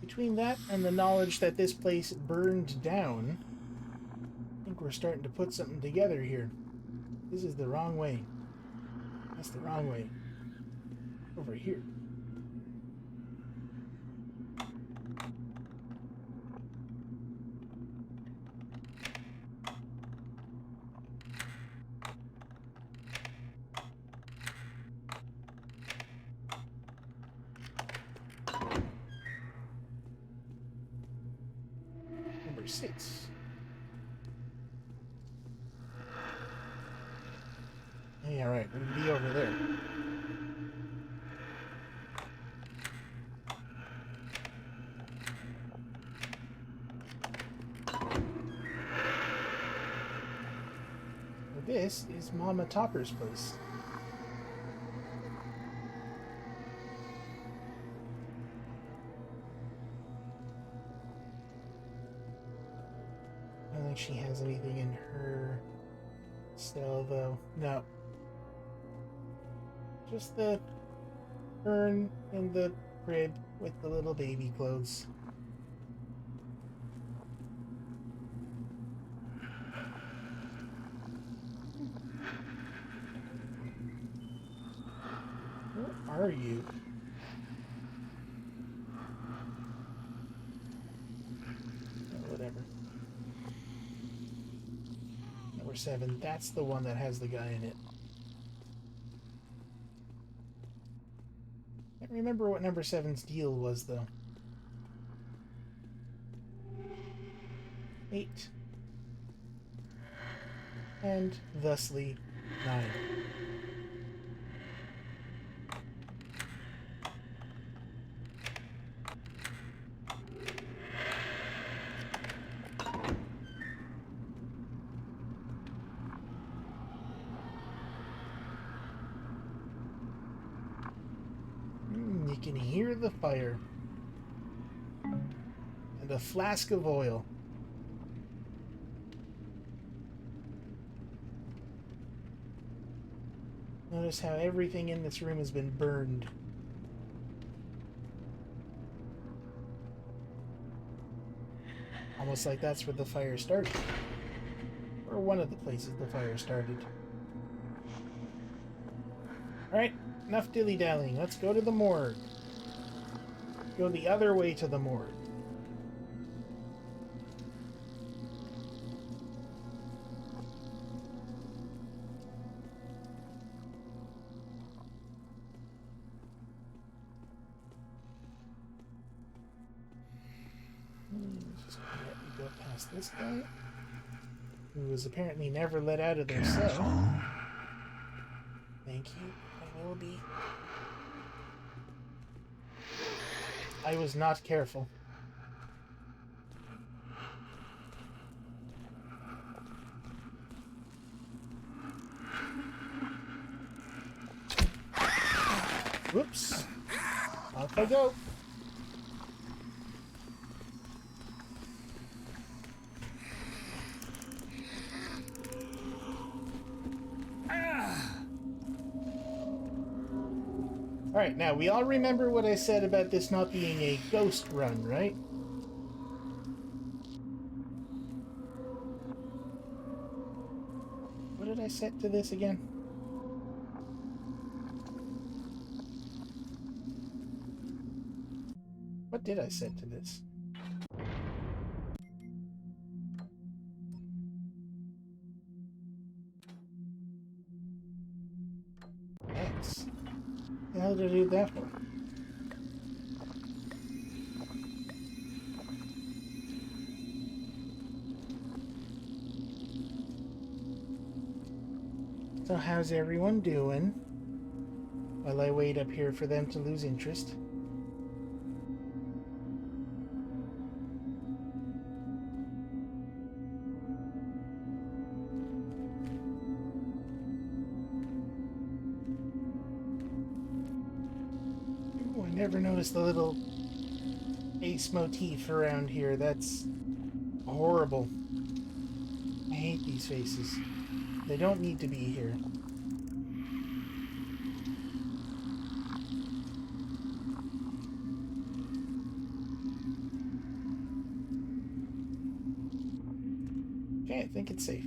Between that and the knowledge that this place burned down, I think we're starting to put something together here. This is the wrong way. That's the wrong way. Over here. Number 6. Yeah, right. We'll be over there. This is Mama Topper's place. I don't think she has anything in her cell, though. No. Just the urn in the crib with the little baby clothes. Where are you? Oh, whatever. Number 7. That's the one that has the guy in it. Can't remember what number 7's deal was, though. 8. And thusly 9. You can hear the fire. And a flask of oil. Notice how everything in this room has been burned. Almost like that's where the fire started. Or one of the places the fire started. Alright, enough dilly-dallying. Let's go to the morgue. Go the other way to the morgue. Just gonna let you go past this guy, who was apparently never let out of their cell. Thank you. I will be. I was not careful. Whoops. Off I go. Alright, now we all remember what I said about this not being a ghost run, right? What did I set to this again? What did I set to this? X. How did I do that one? So how's everyone doing? While I wait up here for them to lose interest. Ooh, I never noticed the little bass motif around here. That's horrible. I hate these faces. They don't need to be here. Okay, I think it's safe.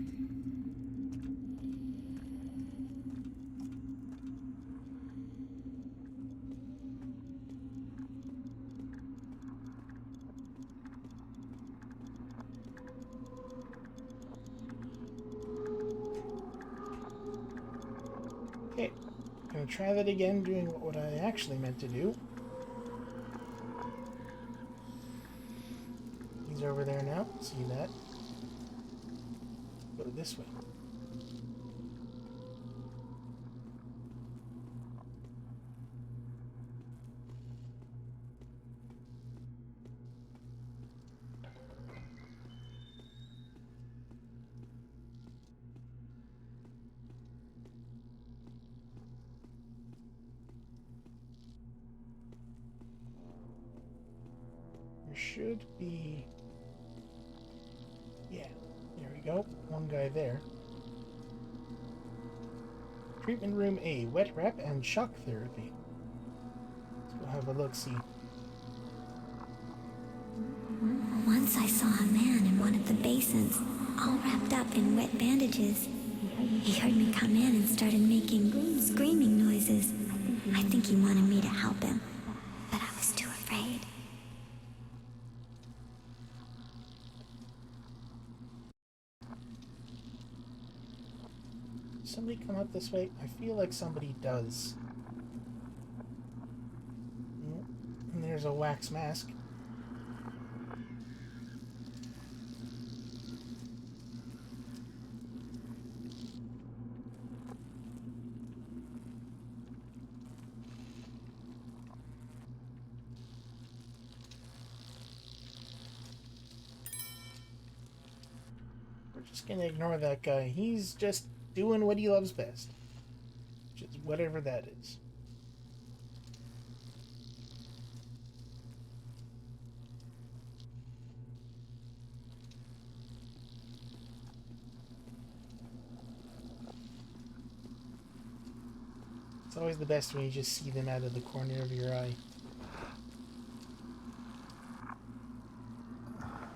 Okay, I'm gonna try that again, doing what I actually meant to do. He's over there now, see that? Go this way. There should be... Yeah, there we go. One guy there. Treatment room A, wet wrap and shock therapy. Let's go have a look-see. Once I saw a man in one of the basins, all wrapped up in wet bandages. He heard me come in and started making screaming noises. I think he wanted me to help him, but I was too afraid. Somebody come up this way? I feel like somebody does. And there's a wax mask. We're just gonna ignore that guy. He's just doing what he loves best. Which is whatever that is. It's always the best when you just see them out of the corner of your eye.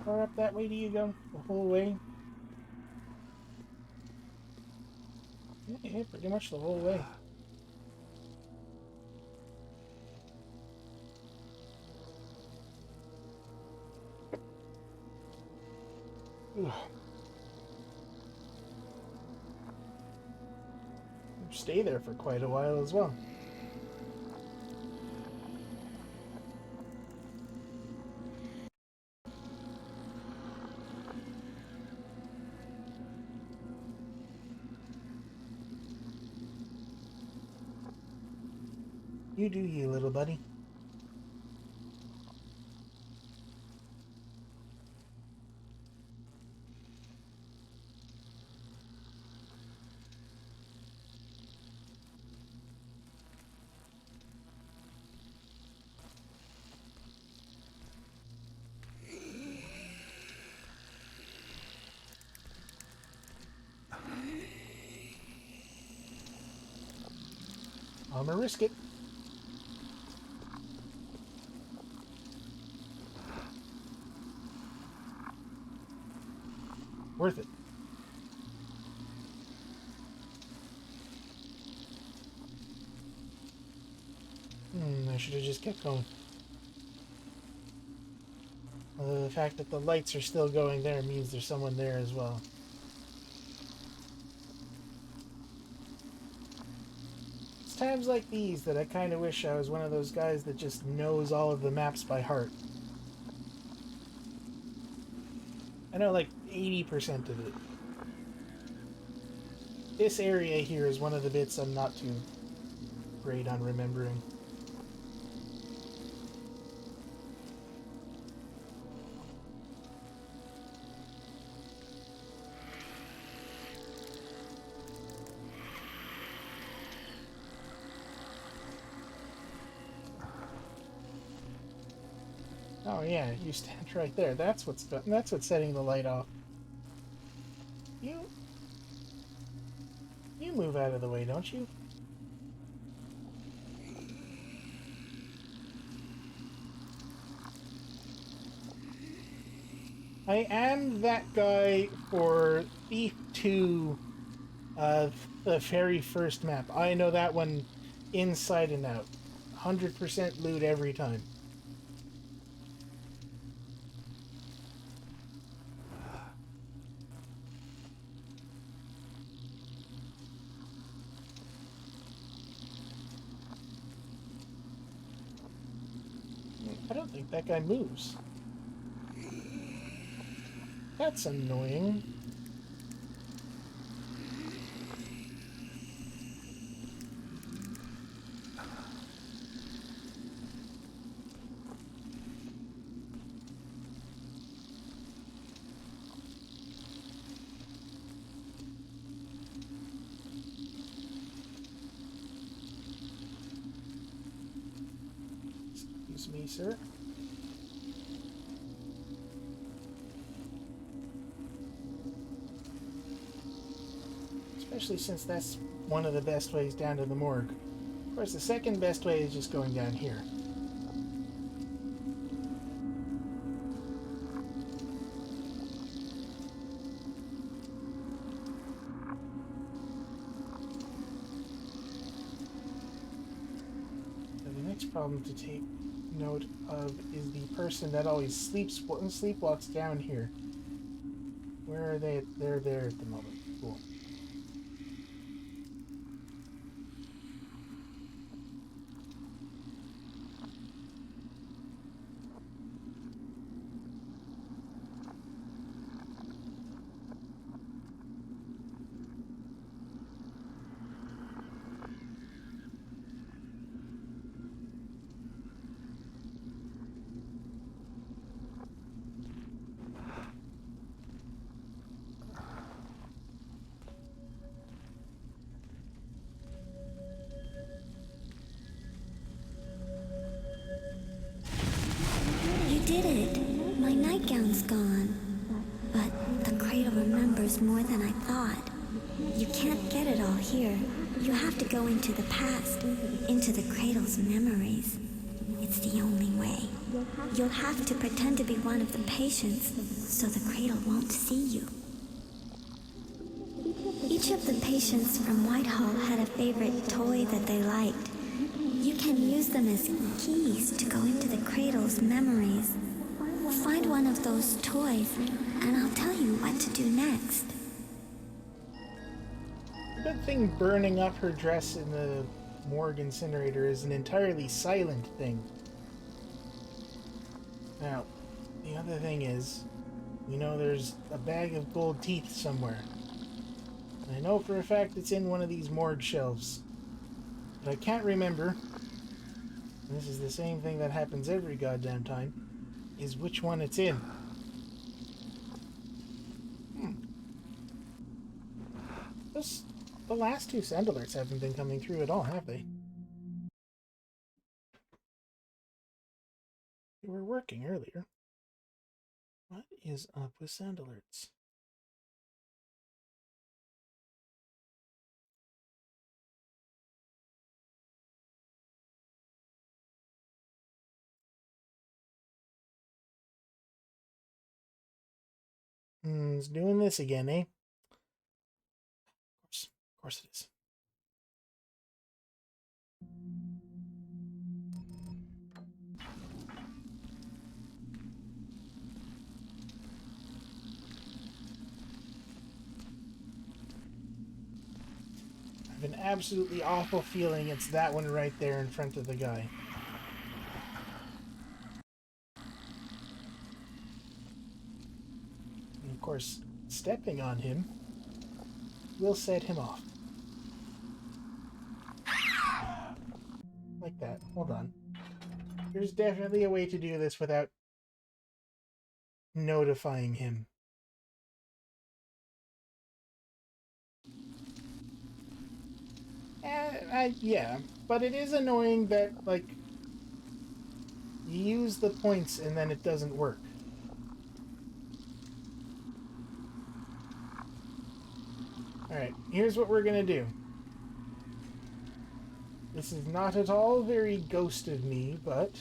Far up that way do you go? The whole way? Yeah, pretty much the whole way. Ugh. Stay there for quite a while as well. You do you, little buddy. I'm gonna risk it. Worth it. I should have just kept going. The fact that the lights are still going there means there's someone there as well. It's times like these that I kind of wish I was one of those guys that just knows all of the maps by heart. I know like 80% of it. This area here is one of the bits I'm not too great on remembering. Oh yeah, you stand right there. That's what's setting the light off. You move out of the way, don't you? I am that guy for Thief 2 of the very first map. I know that one inside and out. 100% loot every time. I don't think that guy moves. That's annoying. Excuse me, sir. Especially since that's one of the best ways down to the morgue. Of course, the second best way is just going down here. So the next problem to take note of is the person that always sleepwalks down here. Where are they? They're there at the moment. Cool. Did it. My nightgown's gone. But the cradle remembers more than I thought. You can't get it all here. You have to go into the past, into the cradle's memories. It's the only way. You'll have to pretend to be one of the patients, so the cradle won't see you. Each of the patients from Whitehall had a favorite toy that they liked. You can use them as keys to go into the cradle's memories. find one of those toys, and I'll tell you what to do next. Good thing burning up her dress in the morgue incinerator is an entirely silent thing. Now, the other thing is, we know there's a bag of gold teeth somewhere. And I know for a fact it's in one of these morgue shelves. But I can't remember, and this is the same thing that happens every goddamn time, is which one it's in. The last two sound alerts haven't been coming through at all, have they? They were working earlier. What is up with sound alerts? It's doing this again, eh? Of course it is. I have an absolutely awful feeling it's that one right there in front of the guy. And of course, stepping on him will set him off. Like that. Hold on. There's definitely a way to do this without notifying him. Yeah, but it is annoying that, like, you use the points and then it doesn't work. Alright, here's what we're gonna do. This is not at all very ghost of me, but...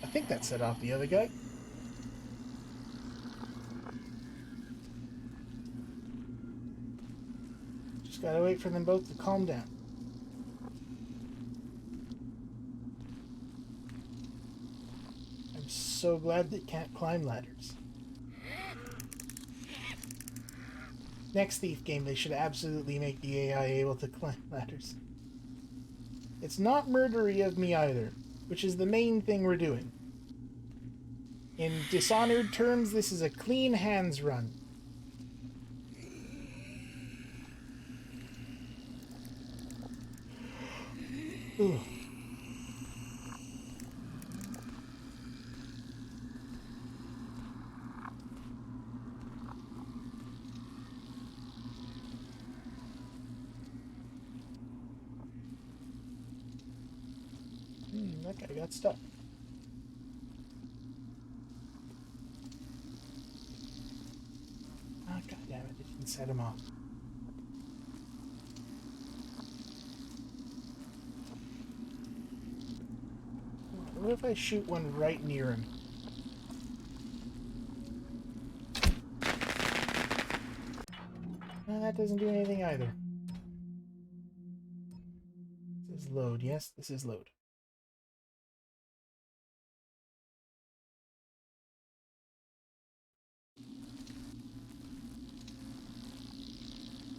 I think that set off the other guy. Just gotta wait for them both to calm down. I'm so glad they can't climb ladders. Next Thief game, they should absolutely make the AI able to climb ladders. It's not murdery of me either, which is the main thing we're doing. In Dishonored terms, this is a clean hands run. Ooh. That guy got stuck. Oh, God damn it, it didn't set him off. What if I shoot one right near him? No, that doesn't do anything either. This is load. Yes, this is load.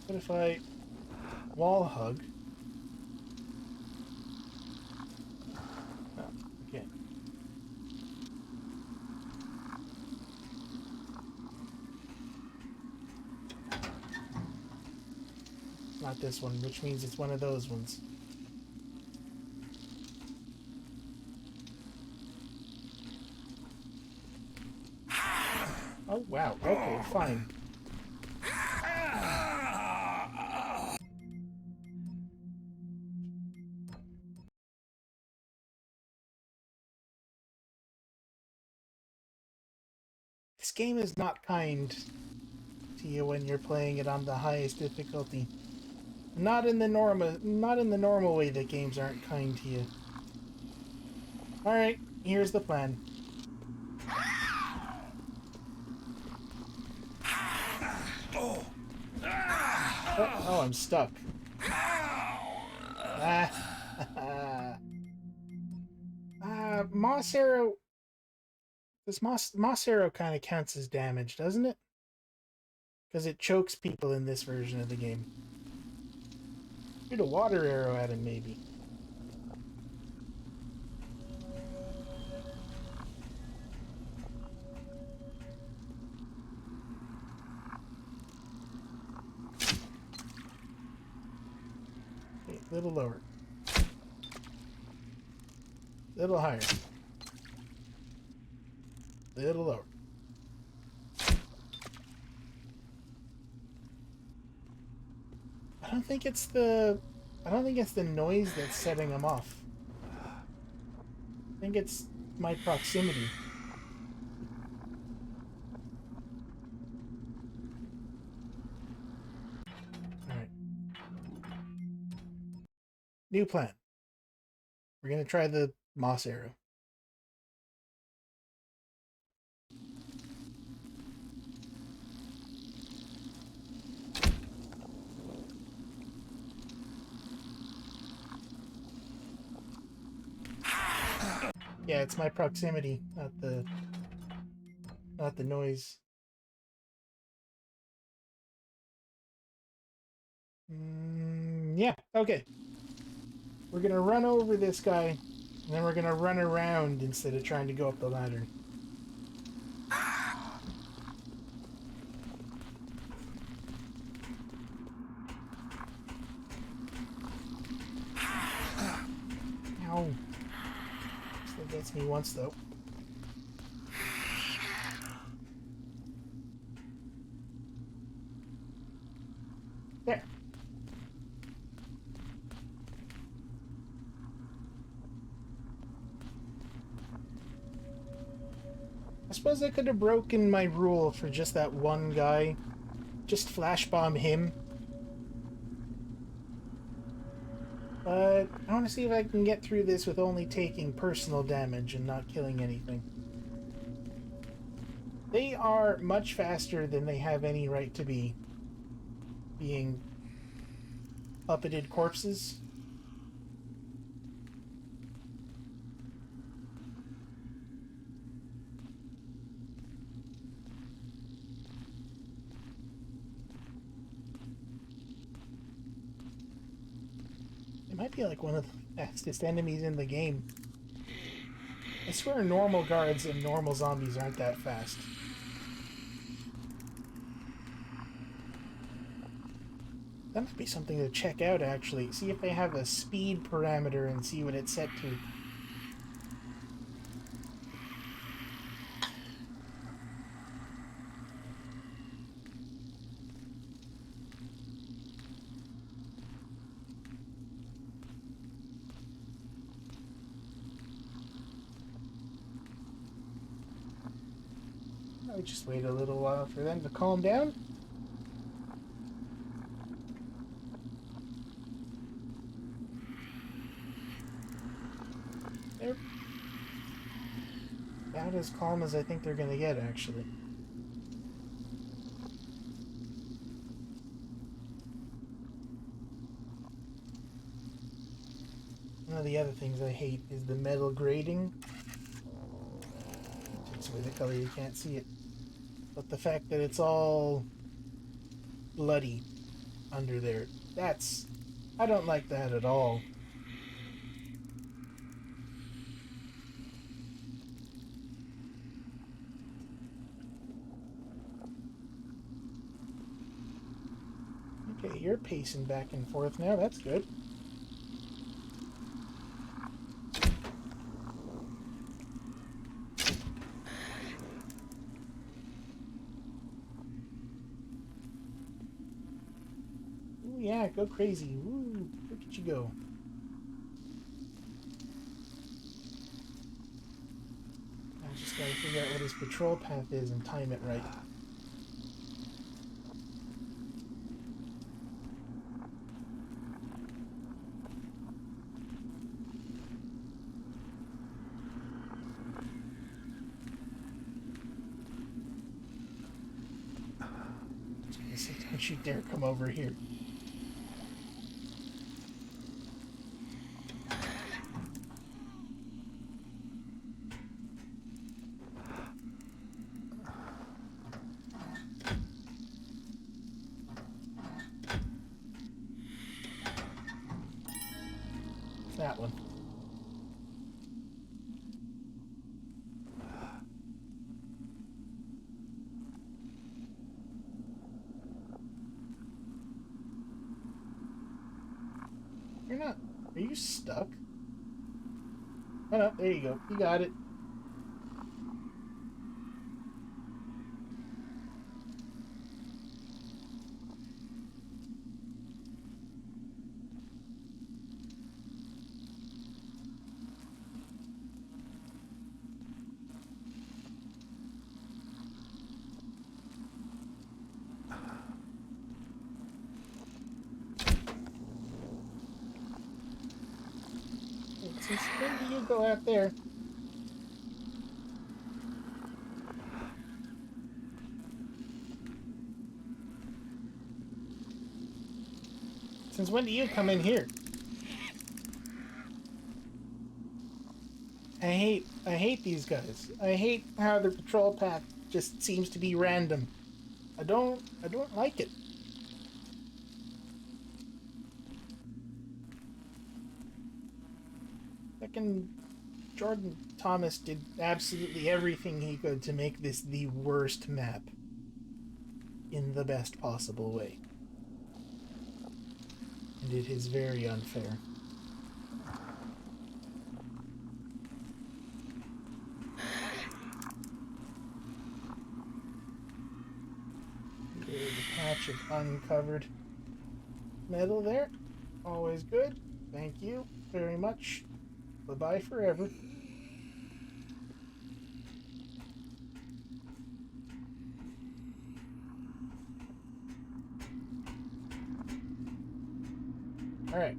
What if I wall hug? Oh, okay. Not this one, which means it's one of those ones. Oh, wow. Okay, fine. This game is not kind to you when you're playing it on the highest difficulty. Not in the normal way that games aren't kind to you. Alright, here's the plan. Oh, I'm stuck. Moss arrow. This moss arrow kind of counts as damage, doesn't it? Because it chokes people in this version of the game. Shoot a water arrow at him, maybe. Okay, a little lower. Little higher. Little lower. I don't think it's the noise that's setting them off. I think it's my proximity. Alright. New plan. We're gonna try the moss arrow. Yeah, it's my proximity, not the noise. Yeah, okay. We're gonna run over this guy, and then we're gonna run around instead of trying to go up the ladder. Ow. Still gets me once, though. There. I suppose I could have broken my rule for just that one guy. Just flash bomb him. But I want to see if I can get through this with only taking personal damage and not killing anything. They are much faster than they have any right to be. Being puppeted corpses. It might be like one of the fastest enemies in the game. I swear normal guards and normal zombies aren't that fast. That might be something to check out, actually. See if they have a speed parameter and see what it's set to. I would just wait a little while for them to calm down. They're about as calm as I think they're gonna get, actually. One of the other things I hate is the metal grating. Takes away the color, you can't see it. But the fact that it's all bloody under there, I don't like that at all. Okay, you're pacing back and forth now, that's good. Ooh, yeah, go crazy. Woo, look at you go. I just gotta figure out what his patrol path is and time it right. I said, don't you dare come over here. That one. You're not. Are you stuck? Oh no, there you go. You got it. Since when do you go out there? Since when do you come in here? I hate these guys. I hate how the patrol path just seems to be random. I don't like it. Fucking Jordan Thomas did absolutely everything he could to make this the worst map in the best possible way. And it is very unfair. There's a patch of uncovered metal there. Always good. Thank you very much. Bye-bye forever. Alright.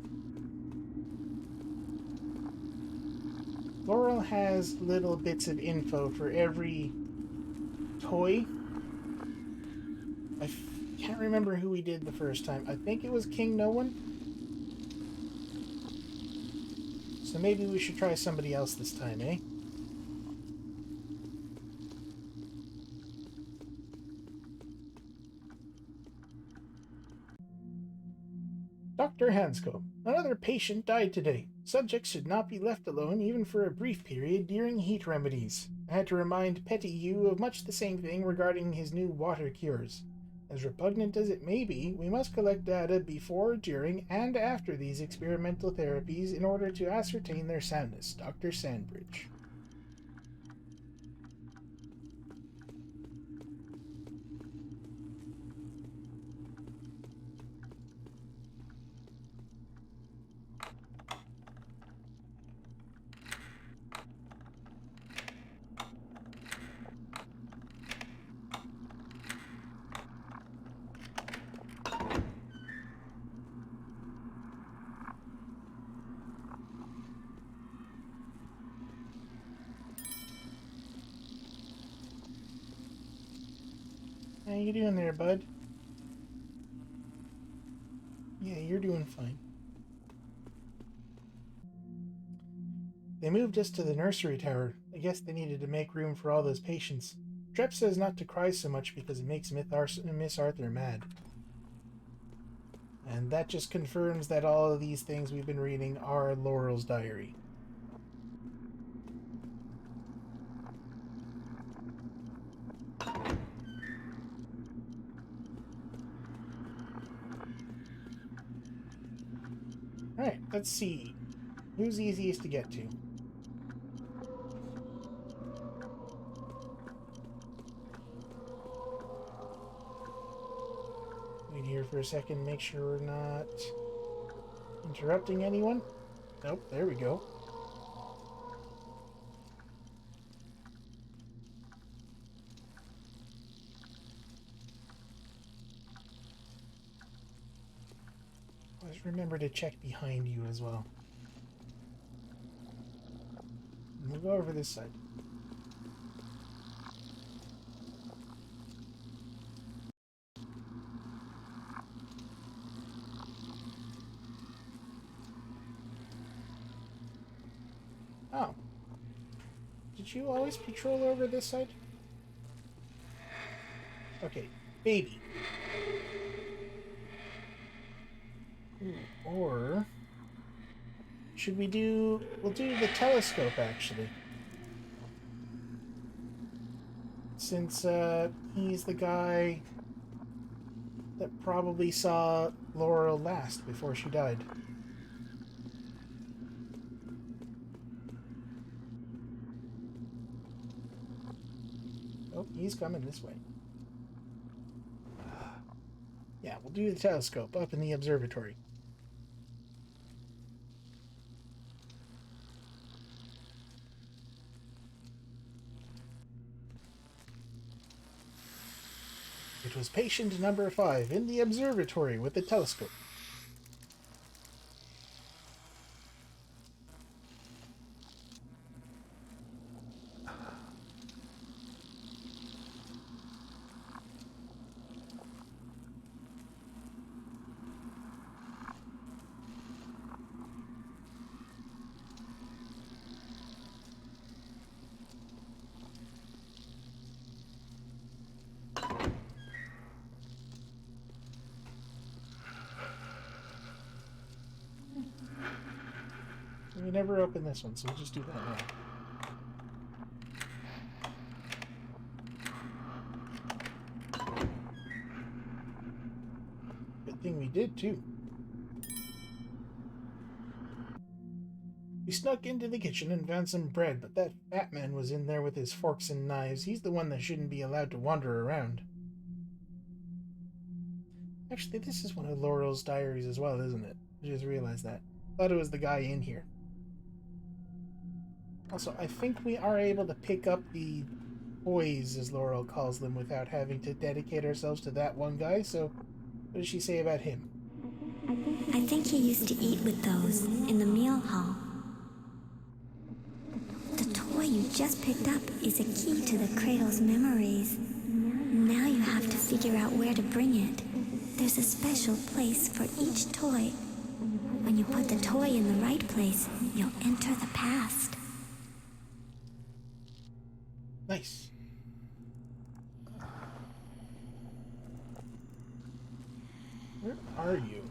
Laurel has little bits of info for every toy. I can't remember who we did the first time. I think it was King No One. So maybe we should try somebody else this time, eh? Dr. Hanscom, another patient died today. Subjects should not be left alone even for a brief period during heat remedies. I had to remind Petty you of much the same thing regarding his new water cures. As repugnant as it may be, we must collect data before, during, and after these experimental therapies in order to ascertain their soundness. Dr. Sandbridge. How you doing there, bud? Yeah, you're doing fine. They moved us to the nursery tower. I guess they needed to make room for all those patients. Trep says not to cry so much because it makes Miss Arthur mad. And that just confirms that all of these things we've been reading are Laurel's diary. Alright, let's see. Who's easiest to get to? Wait here for a second, make sure we're not interrupting anyone. Nope, there we go. Always remember to check behind you as well. And we'll go over this side. Oh. Did you always patrol over this side? Okay, baby. Ooh, or... should we do... we'll do the telescope, actually. Since, he's the guy that probably saw Laurel last before she died. Oh, he's coming this way. Yeah, we'll do the telescope up in the observatory. It was patient number 5 in the observatory with the telescope. We never opened this one, so we'll just do that now. Good thing we did, too. We snuck into the kitchen and found some bread, but that fat man was in there with his forks and knives. He's the one that shouldn't be allowed to wander around. Actually, this is one of Laurel's diaries as well, isn't it? I just realized that. Thought it was the guy in here. Also, I think we are able to pick up the toys, as Laurel calls them, without having to dedicate ourselves to that one guy, so what does she say about him? I think he used to eat with those in the meal hall. The toy you just picked up is a key to the Cradle's memories. Now you have to figure out where to bring it. There's a special place for each toy. When you put the toy in the right place, you'll enter the past. Nice. Where are you?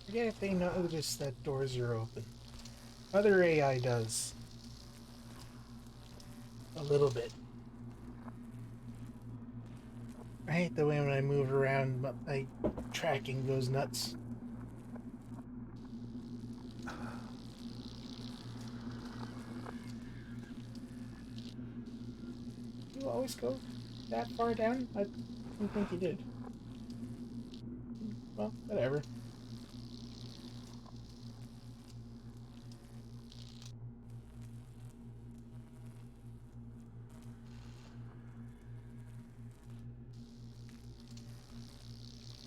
Forget if they notice that doors are open. Other AI does. A little bit. I hate the way when I move around, my tracking goes nuts. You always go that far down? I didn't think you did. Well, whatever.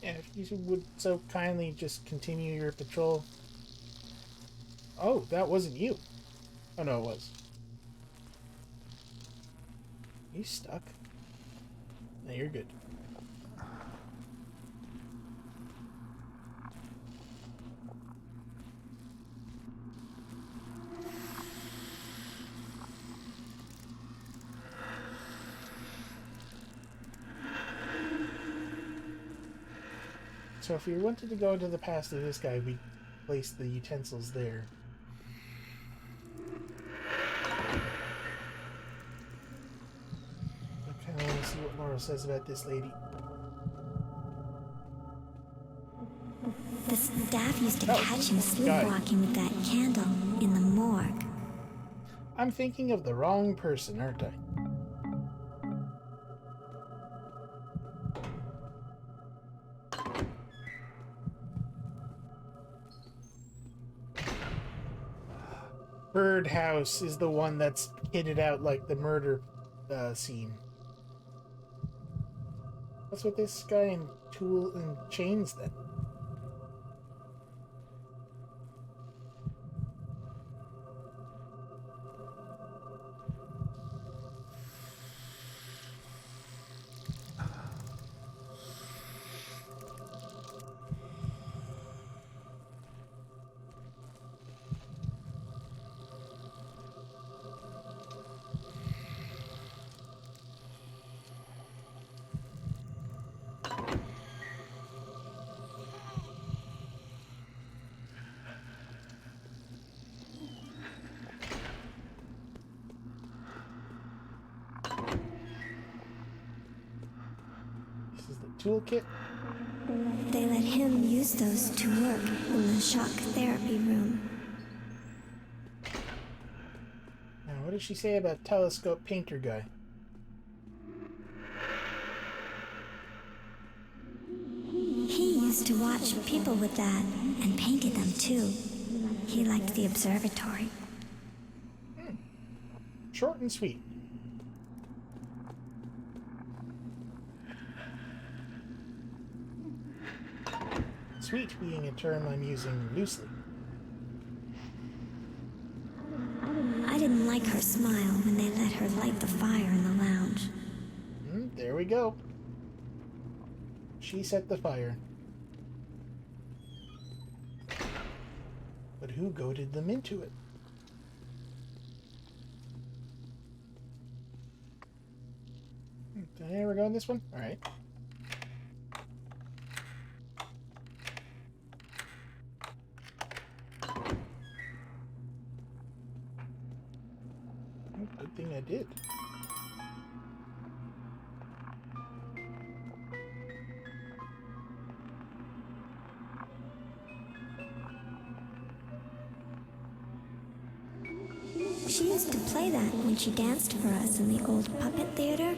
Yeah, if you would so kindly just continue your patrol. Oh, that wasn't you. Oh no, it was. You stuck? No, you're good. So if we wanted to go into the past of this guy, we'd place the utensils there. I kind of want to see what Laurel says about this lady. The staff used to catch him sleepwalking with that candle in the morgue. I'm thinking of the wrong person, aren't I? Birdhouse is the one that's kitted out like the murder scene. What's with this guy in tool and chains then? This is the toolkit. They let him use those to work in the shock therapy room. Now, what does she say about telescope painter guy? He used to watch people with that and painted them too. He liked the observatory. Short and sweet. Sweet being a term I'm using loosely. I didn't like her smile when they let her light the fire in the lounge. There we go. She set the fire. But who goaded them into it? Okay, we're going this one? Alright. Good thing I did. She used to play that when she danced for us in the old puppet theater.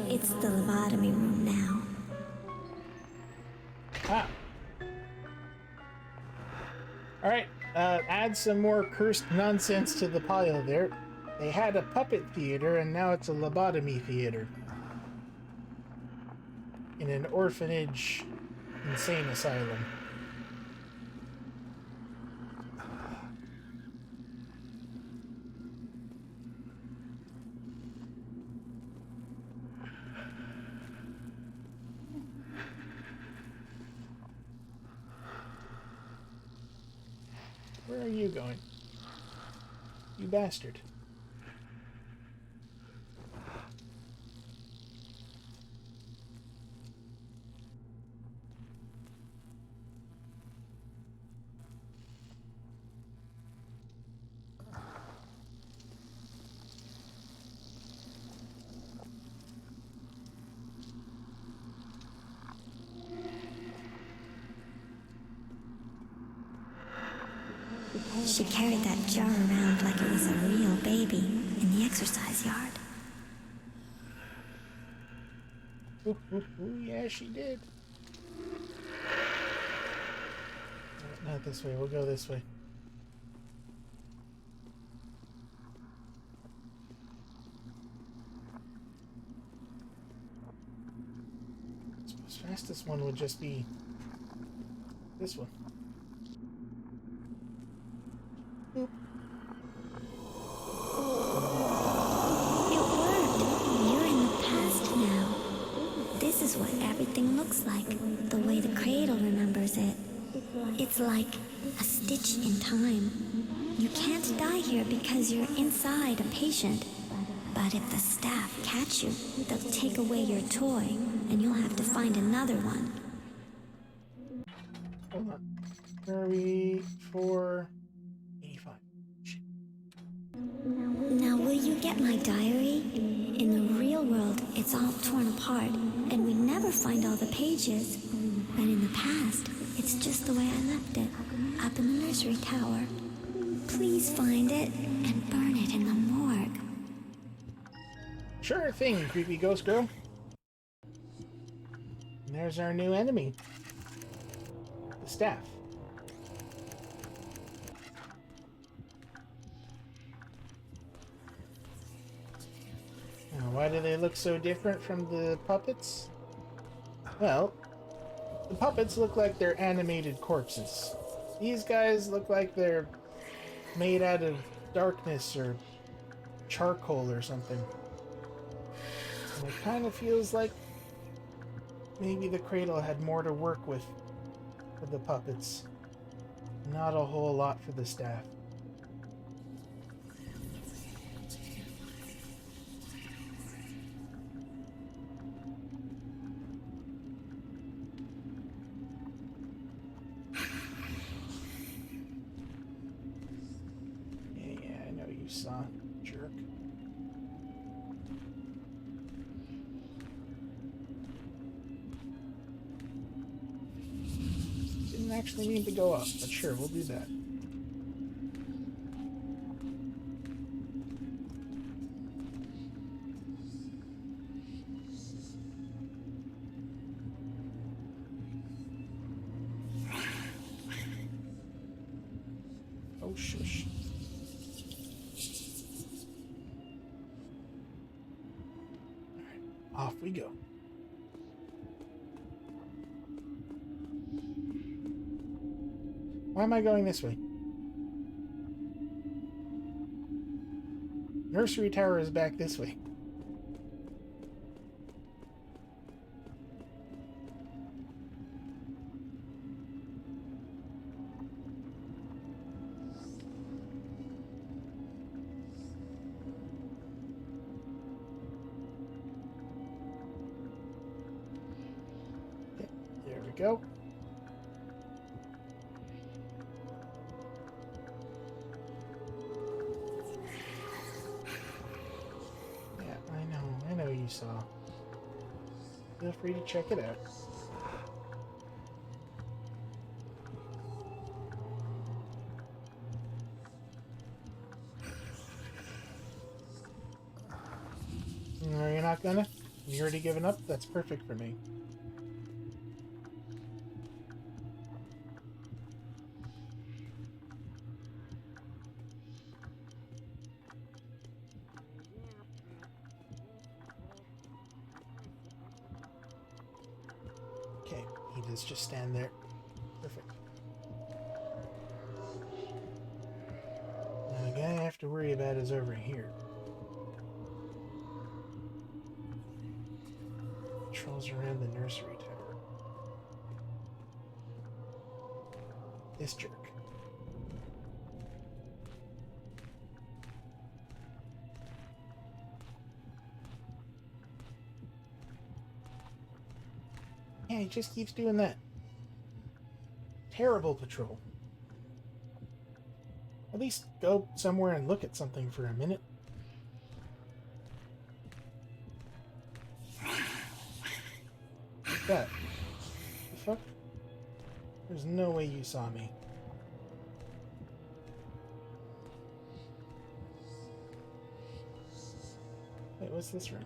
It's the lobotomy room now. Ah. Alright, add some more cursed nonsense to the pile there. They had a puppet theater and now it's a lobotomy theater. In an orphanage insane asylum. Where are you going? You bastard. She carried that jar around like it was a real baby in the exercise yard. Ooh, yeah, she did. Not this way, we'll go this way. I suppose fastest one would just be this one. Boop. It worked! You're in the past now. This is what everything looks like, the way the Cradle remembers it. It's like a stitch in time. You can't die here because you're inside a patient. But if the staff catch you, they'll take away your toy, and you'll have to find another one. Hold on. Where are we? 485. Shit. Now will you get my diary? In the real world, it's all torn apart, and we never find all the pages. But in the past, it's just the way I left it, up in the nursery tower. Please find it and burn it in the morgue. Sure thing, creepy ghost girl. And there's our new enemy. The staff. Now, why do they look so different from the puppets? Well, the puppets look like they're animated corpses. These guys look like they're made out of darkness or charcoal or something. And it kind of feels like maybe the Cradle had more to work with for the puppets. Not a whole lot for the staff. Yeah, I know you saw, jerk. actually mean to go up, but sure, we'll do that. Oh, shush. Alright, off we go. Why am I going this way? Nursery tower is back this way. Okay, there we go. I know you saw. Feel free to check it out. No, you're not gonna? You already given up? That's perfect for me. Okay, he does just stand there. Perfect. Now the guy I have to worry about is over here. Patrols around the nursery tower. This jerk. Yeah, he just keeps doing that. Terrible patrol. At least go somewhere and look at something for a minute. What's that? The fuck? There's no way you saw me. Wait, what's this room?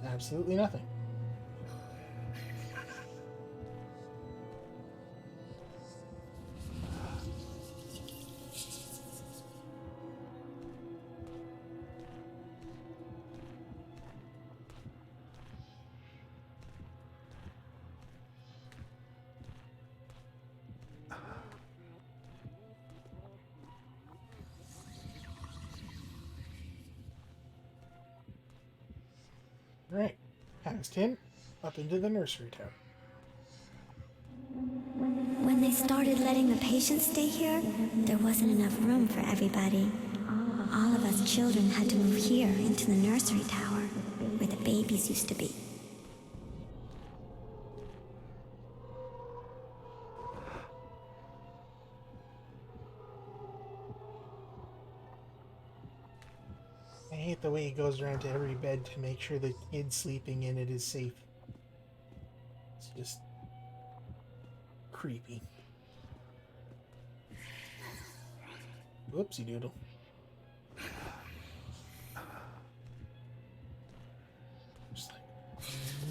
Absolutely nothing. Right, past him, up into the nursery tower. When they started letting the patients stay here, there wasn't enough room for everybody. All of us children had to move here into the nursery tower, where the babies used to be. I hate the way he goes around to every bed to make sure the kid sleeping in it is safe. It's just creepy. Whoopsie doodle. Just like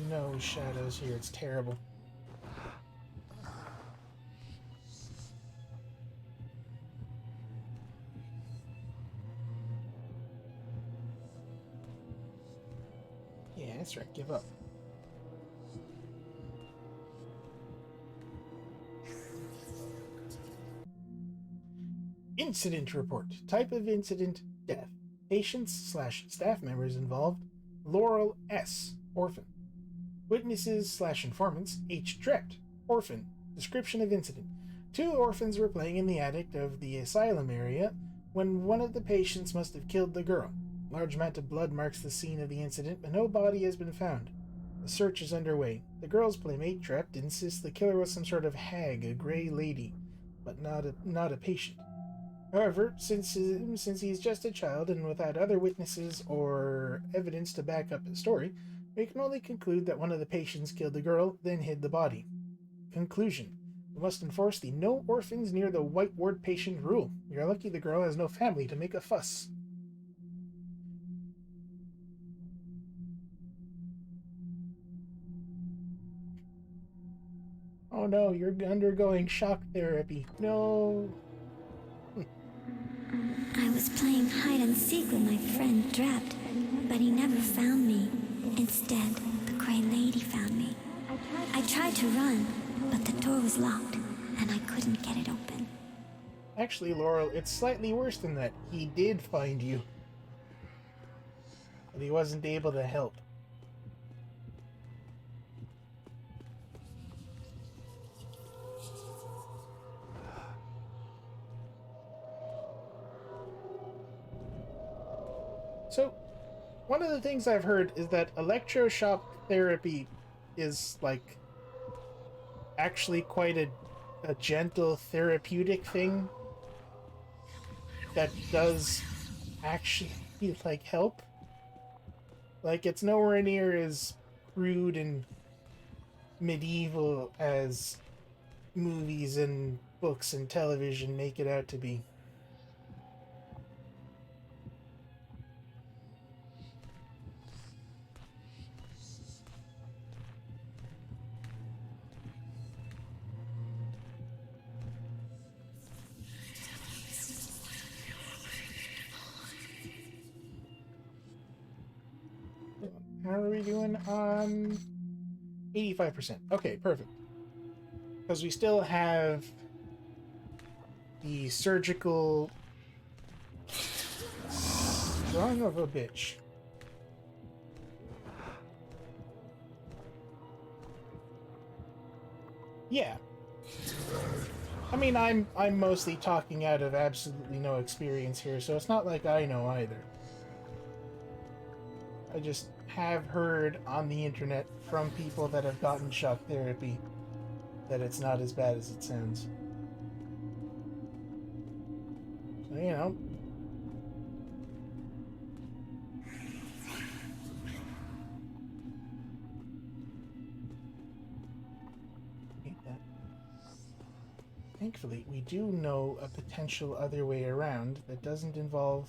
no shadows here. It's terrible. Yeah, that's right. Give up. Incident report. Type of incident, death. Patients/staff members involved, Laurel S., orphan. Witnesses/informants, H. Drept, orphan. Description of incident. 2 orphans were playing in the attic of the asylum area when one of the patients must have killed the girl. Large amount of blood marks the scene of the incident, but no body has been found. A search is underway. The girl's playmate, Drept, insists the killer was some sort of hag, a gray lady, but not a patient. However, since he's just a child and without other witnesses or evidence to back up his story, we can only conclude that one of the patients killed the girl, then hid the body. Conclusion. We must enforce the no orphans near the white ward patient rule. You're lucky the girl has no family to make a fuss. Oh no, you're undergoing shock therapy. No. I was playing hide and seek with my friend Drept, but he never found me. Instead, the Gray Lady found me. I tried to run, but the door was locked, and I couldn't get it open. Actually, Laurel, it's slightly worse than that. He did find you, but he wasn't able to help. So, one of the things I've heard is that electroshock therapy is, like, actually quite a gentle therapeutic thing that does actually, like, help. Like, it's nowhere near as crude and medieval as movies and books and television make it out to be. How are we doing on 85%? Okay, perfect. Because we still have the surgical son of a bitch. Yeah. I mean, I'm mostly talking out of absolutely no experience here, so it's not like I know either. I just have heard on the internet from people that have gotten shock therapy that it's not as bad as it sounds. So, you know. Hate that. Thankfully, we do know a potential other way around that doesn't involve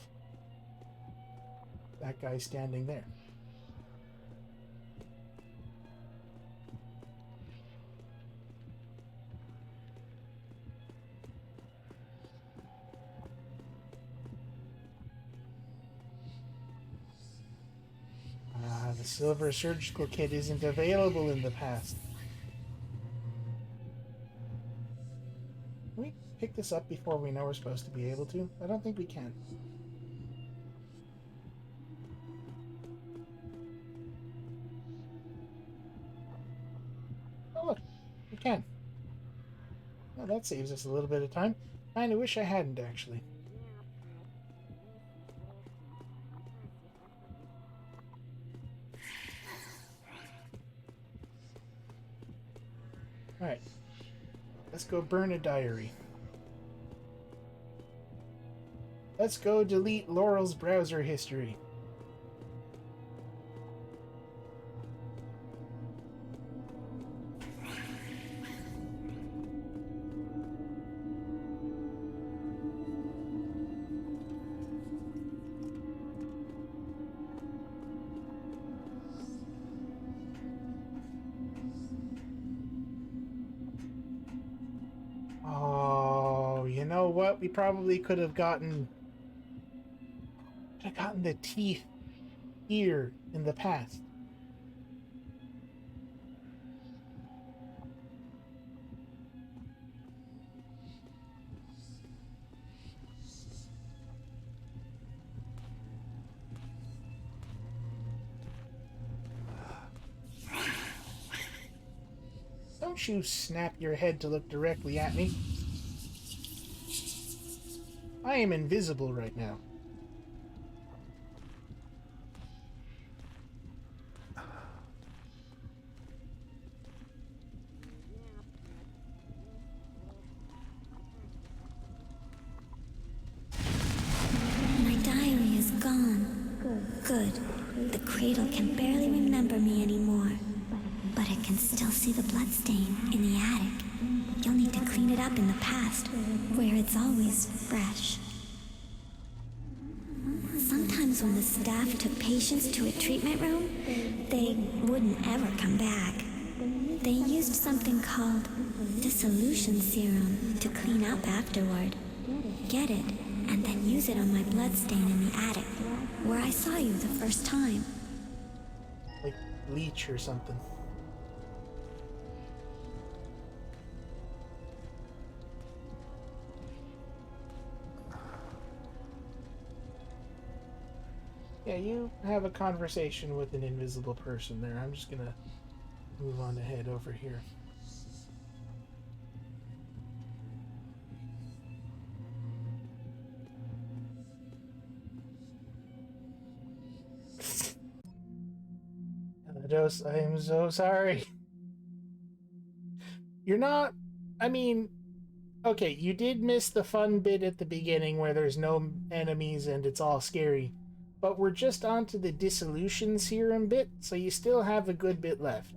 that guy standing there. The silver surgical kit isn't available in the past. Can we pick this up before we know we're supposed to be able to? I don't think we can. Oh look, we can. Well, that saves us a little bit of time. Kinda wish I hadn't, actually. Alright. Let's go burn a diary. Let's go delete Laurel's browser history. You know what? We probably could have gotten the teeth here in the past. Don't you snap your head to look directly at me. I am invisible right now. My diary is gone. Good. The Cradle can barely remember me anymore. But it can still see the bloodstain in the attic. you'll need to clean it up in the past, where it's always fresh. Sometimes when the staff took patients to a treatment room, they wouldn't ever come back. They used something called dissolution serum to clean up afterward. Get it, and then use it on my bloodstain in the attic, where I saw you the first time. Like bleach or something. Yeah, you have a conversation with an invisible person there. I'm just gonna move on ahead over here. I am so sorry. You're not... I mean... Okay, you did miss the fun bit at the beginning where there's no enemies and it's all scary. But we're just onto the dissolution serum bit, so you still have a good bit left.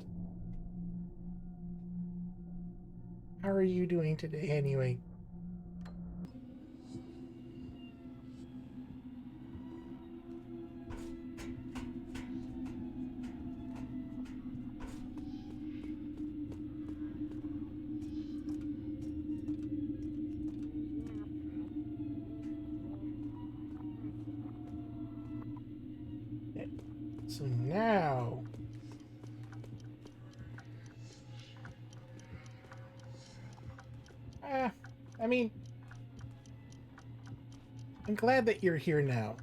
How are you doing today, anyway? So now... I mean... I'm glad that you're here now.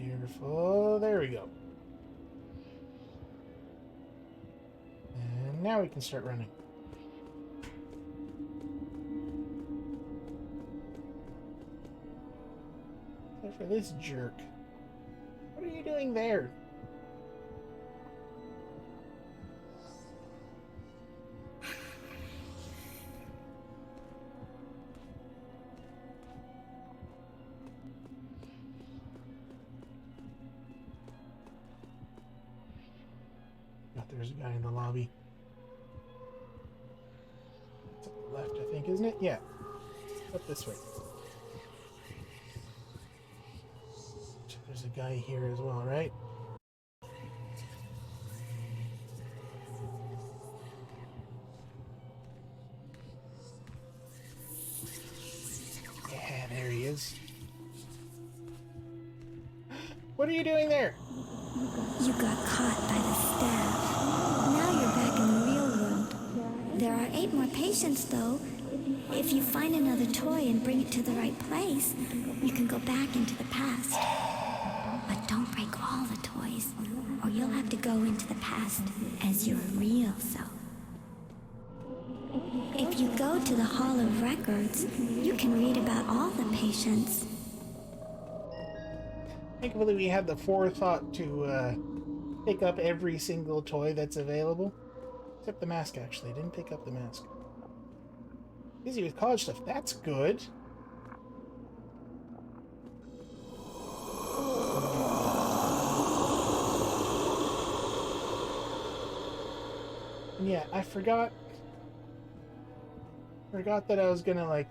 Careful. There we go. And now we can start running. Except for this jerk. What are you doing there? There's a guy in the lobby. It's up the left, I think, isn't it? Yeah. Up this way. There's a guy here as well, right? Yeah, there he is. What are you doing there? You got caught by the staff. Now you're back in the real world. There are 8 more patients, though. If you find another toy and bring it to the right place, you can go back into the past. But don't break all the toys, or you'll have to go into the past as your real self. If you go to the Hall of Records, you can read about all the patients. Thankfully, we had the forethought to pick up every single toy that's available. Except the mask, actually. I didn't pick up the mask. Busy with college stuff. That's good. And yeah, I forgot that I was gonna, like,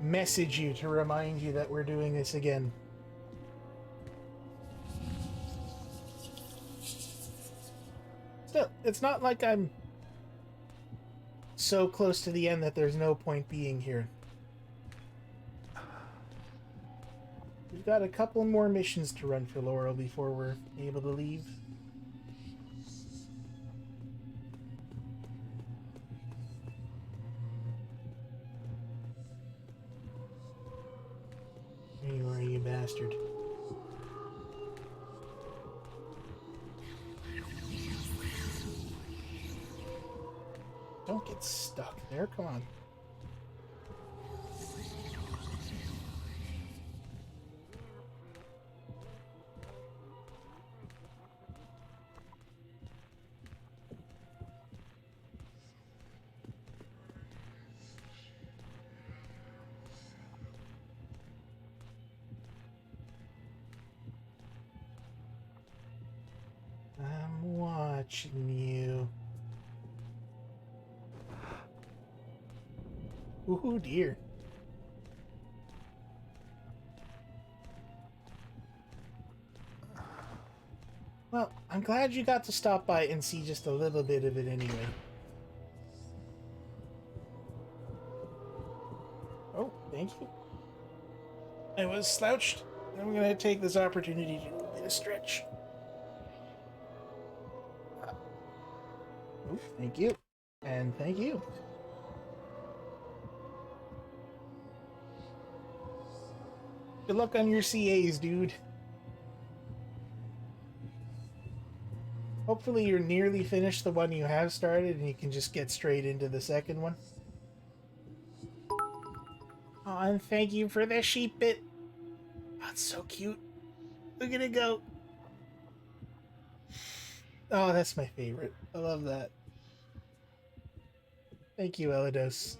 message you to remind you that we're doing this again. Still, it's not like I'm so close to the end that there's no point being here. We've got a couple more missions to run for Laurel before we're able to leave. There you are, you bastard. Don't get stuck there, come on. touching you. Ooh, dear. Well, I'm glad you got to stop by and see just a little bit of it anyway. Oh, thank you. I was slouched. I'm gonna take this opportunity to do a bit of stretch. Oh, thank you. And thank you. Good luck on your CAs, dude. Hopefully you're nearly finished the one you have started and you can just get straight into the second one. Oh, and thank you for the sheep bit. Oh, it's so cute. Look at it go. Oh, that's my favorite. I love that. Thank you, Elidos.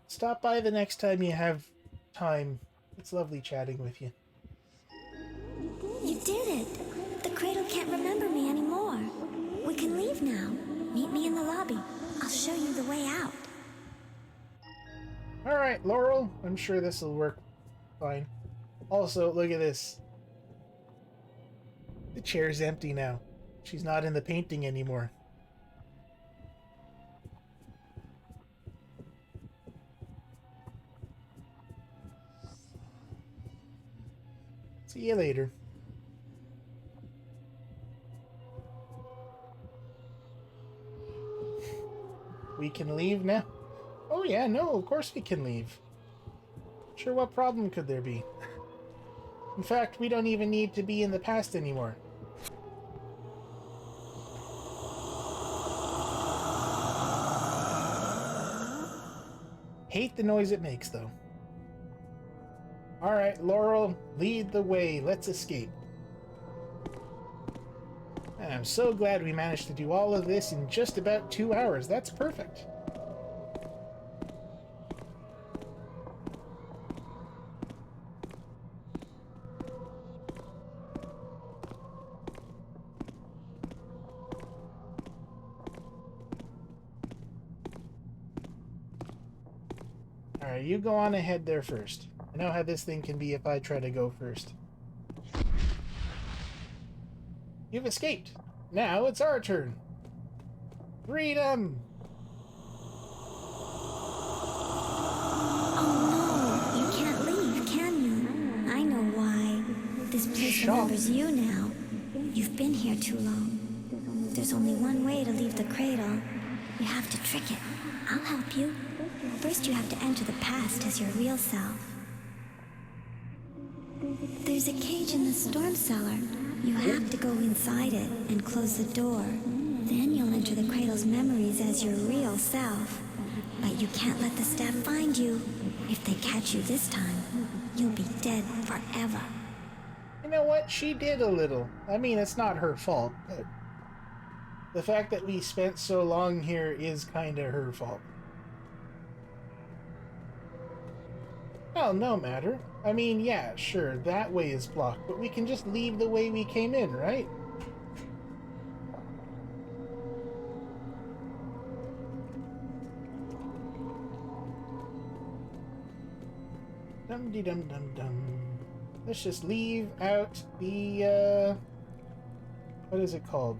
Stop by the next time you have time. It's lovely chatting with you. You did it! The Cradle can't remember me anymore. We can leave now. Meet me in the lobby. I'll show you the way out. Alright, Laurel. I'm sure this will work fine. Also, look at this. The chair's empty now. She's not in the painting anymore. See you later. We can leave now? Oh yeah, no, of course we can leave. Sure, what problem could there be? In fact, we don't even need to be in the past anymore. Hate the noise it makes, though. Alright, Laurel, lead the way. Let's escape. And I'm so glad we managed to do all of this in just about 2 hours. That's perfect. Alright, you go on ahead there first. I know how this thing can be if I try to go first. You've escaped. Now it's our turn. Freedom! Oh no, you can't leave, can you? I know why. This place remembers you now. You've been here too long. There's only one way to leave the Cradle. You have to trick it. I'll help you. First you have to enter the past as your real self. There's a cage in the storm cellar. You have to go inside it and close the door. Then you'll enter the Cradle's memories as your real self. But you can't let the staff find you. If they catch you this time, you'll be dead forever. You know what? She did a little. I mean, it's not her fault, but the fact that we spent so long here is kinda her fault. Well, no matter. I mean, yeah, sure, that way is blocked, but we can just leave the way we came in, right? Dum-de-dum-dum-dum. Let's just leave out the, what is it called?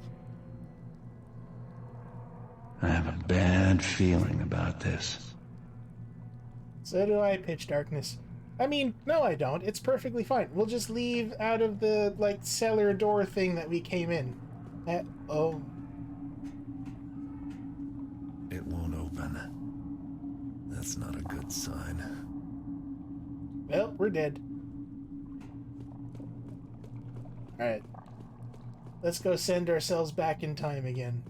I have a bad feeling about this. So do I, Pitch Darkness. I mean, no I don't. It's perfectly fine. We'll just leave out of the, like, cellar door thing that we came in. Oh. It won't open. That's not a good sign. Well, we're dead. Alright. Let's go send ourselves back in time again.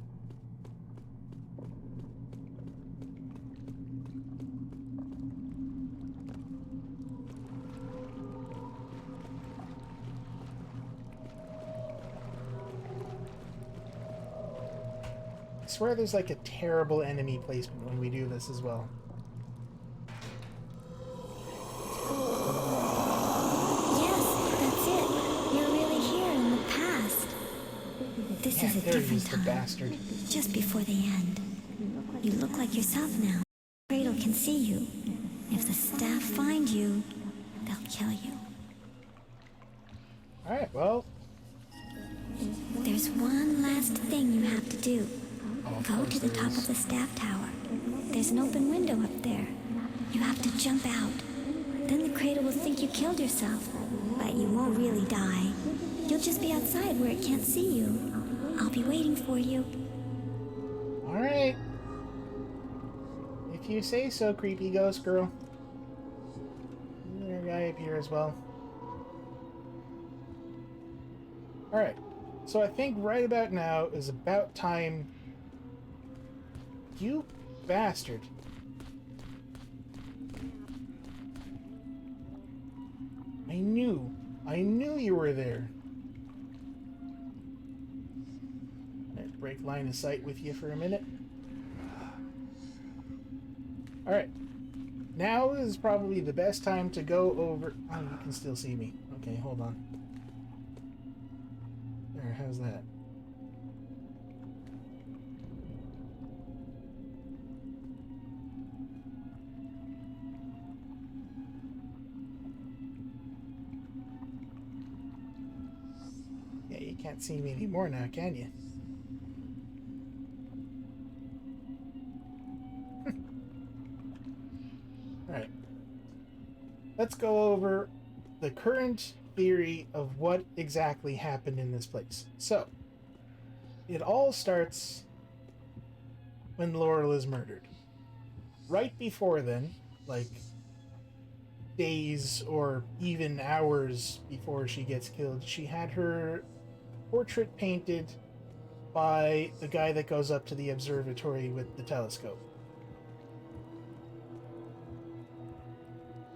I swear there's like a terrible enemy placement when we do this as well. Yes, that's it. You're really here in the past. This is a there he different is, the time. bastard. Just before the end. You look like yourself now. Cradle can see you. If the staff find you, they'll kill you. Alright, well... There's one last thing you have to do. of Go course to the there top is. of the staff tower. There's an open window up there. You have to jump out. Then the Cradle will think you killed yourself. But you won't really die. You'll just be outside where it can't see you. I'll be waiting for you. Alright. If you say so, creepy ghost girl. There's a guy up here as well. Alright. So I think right about now is about time... You bastard. I knew you were there. Let's break line of sight with you for a minute. Alright. Now is probably the best time to go over... Oh, you can still see me. Okay, hold on. There, how's that? Yeah, you can't see me anymore now, can you? Alright. Let's go over the current theory of what exactly happened in this place. So, it all starts when Laurel is murdered. Right before then, like days or even hours before she gets killed, she had her portrait painted by the guy that goes up to the observatory with the telescope.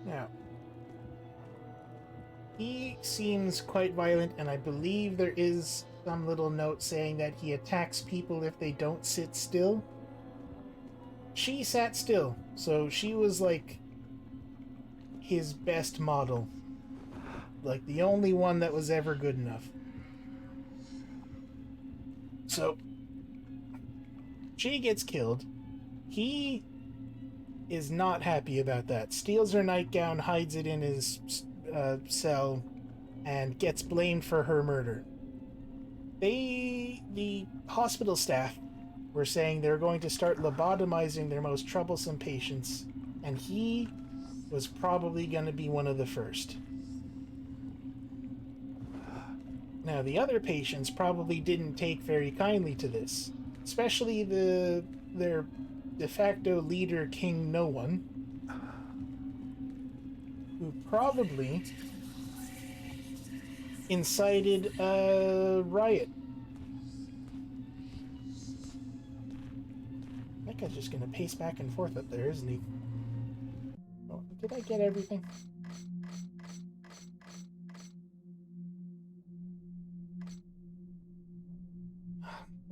Now, he seems quite violent, and I believe there is some little note saying that he attacks people if they don't sit still. She sat still, so she was like his best model. Like the only one that was ever good enough. So, she gets killed. He is not happy about that. Steals her nightgown, hides it in his cell, and gets blamed for her murder. The hospital staff were saying they're going to start lobotomizing their most troublesome patients, and he was probably going to be one of the first. Now, the other patients probably didn't take very kindly to this, especially their de facto leader, King No One, who probably incited a riot. That guy's just gonna pace back and forth up there, isn't he? Oh, did I get everything?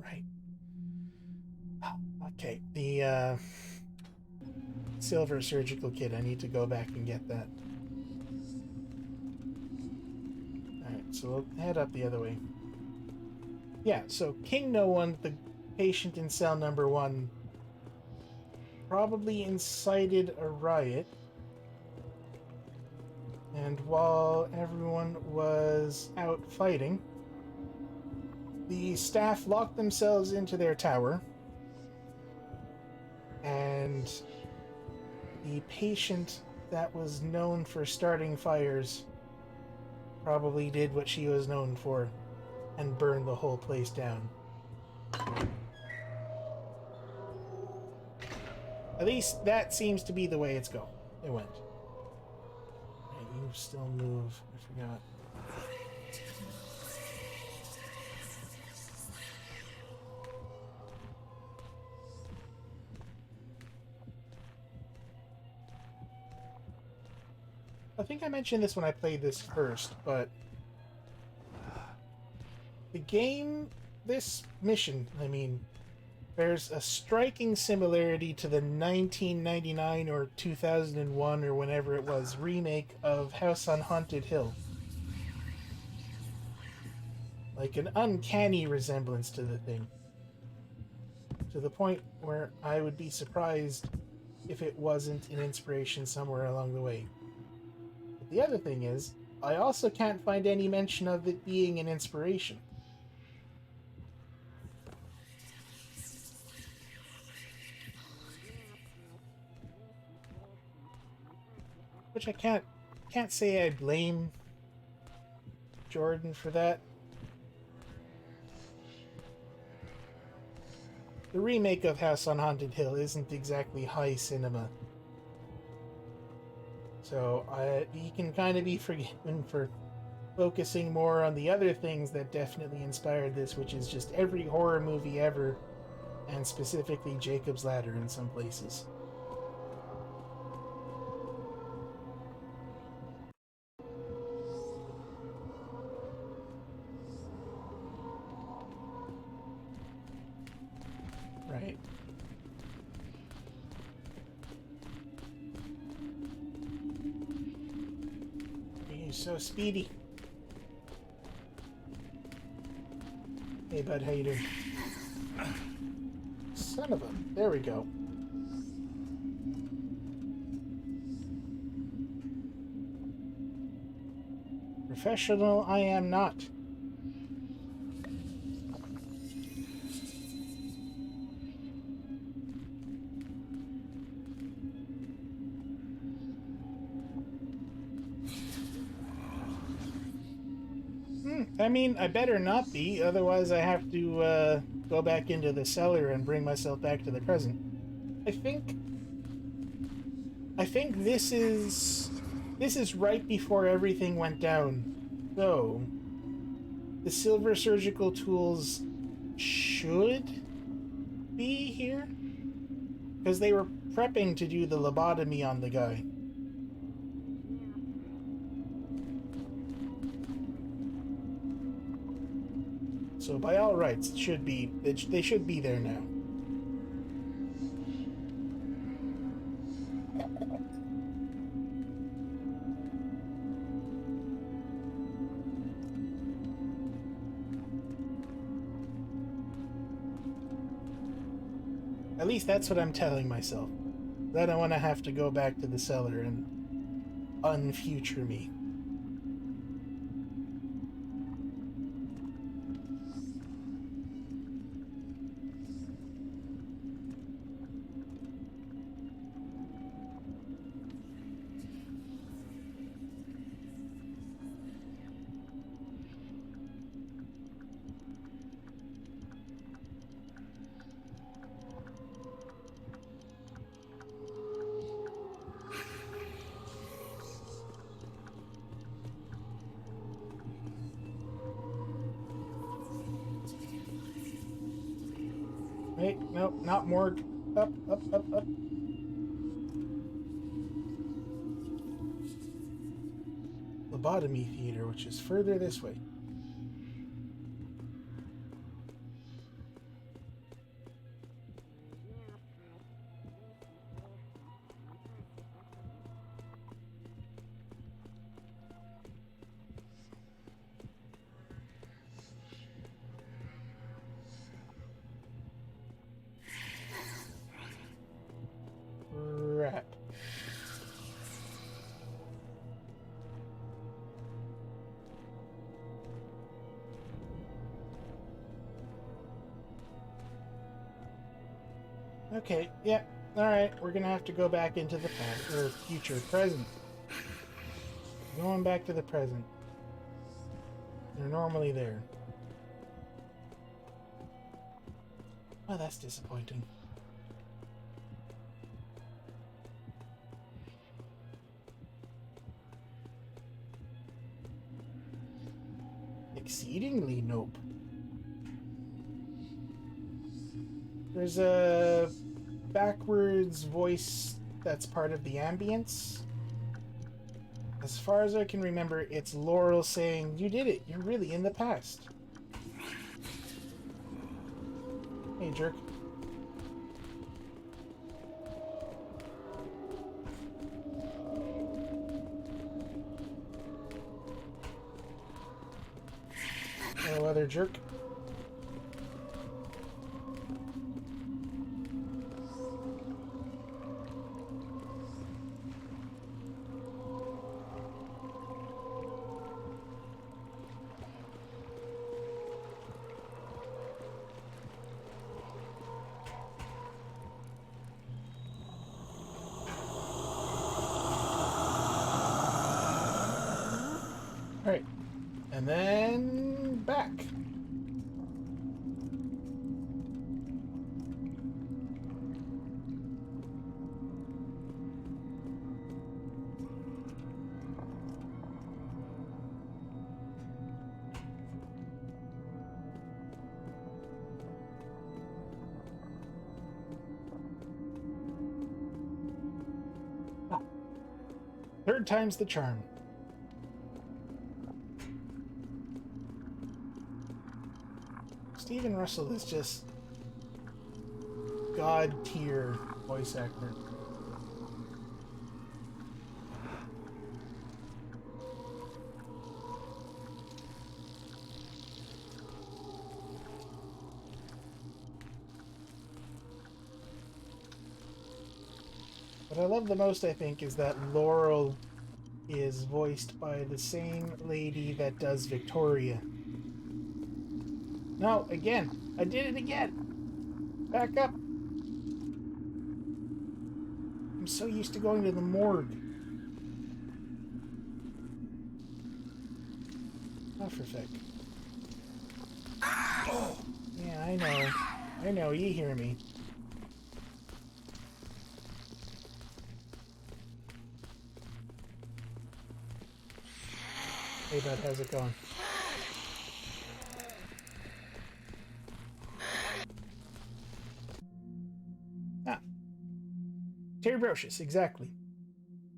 Right. Okay, the silver surgical kit. I need to go back and get that. Alright, so we'll head up the other way. Yeah, so King No One, the patient in cell number 1, probably incited a riot. And while everyone was out fighting, the staff locked themselves into their tower, and the patient that was known for starting fires probably did what she was known for and burned the whole place down. At least that seems to be the way it went. Right, you still move. I forgot. I think I mentioned this when I played this first, but the game, this mission, I mean, there's a striking similarity to the 1999 or 2001 or whenever it was remake of House on Haunted Hill. Like an uncanny resemblance to the thing. To the point where I would be surprised if it wasn't an inspiration somewhere along the way. But the other thing is, I also can't find any mention of it being an inspiration. Which I can't say I blame Jordan for that. The remake of House on Haunted Hill isn't exactly high cinema. So he can kind of be forgiven for focusing more on the other things that definitely inspired this, which is just every horror movie ever, and specifically Jacob's Ladder in some places. Right. You're so speedy. Hey bud, how you doing? Son of a... There we go. Professional I am not. I mean, I better not be, otherwise I have to go back into the cellar and bring myself back to the present. I think this is right before everything went down. So the silver surgical tools should be here, because they were prepping to do the lobotomy on the guy. So by all rights, they should be there now. At least that's what I'm telling myself. Then I want to have to go back to the cellar and unfuture me. Wait, no, not morgue. Up, up, up, up. Lobotomy theater, which is further this way. Crap. Okay, yeah, alright, we're gonna have to go back into the past, or future, present. Going back to the present. They're normally there. Oh, that's disappointing. Exceedingly nope. There's a backwards voice that's part of the ambience. As far as I can remember, it's Laurel saying, "You did it. You're really in the past." Hey, jerk. other jerk. Alright. And then back. Ah. Third time's the charm. Stephen Russell is just god tier voice actor. What I love the most, I think, is that Laurel is voiced by the same lady that does Victoria. No, again. I did it again. Back up. I'm so used to going to the morgue. Oh, for feck. Yeah, I know. I know, you hear me. Hey, bud, how's it going? Terry Brocious, exactly.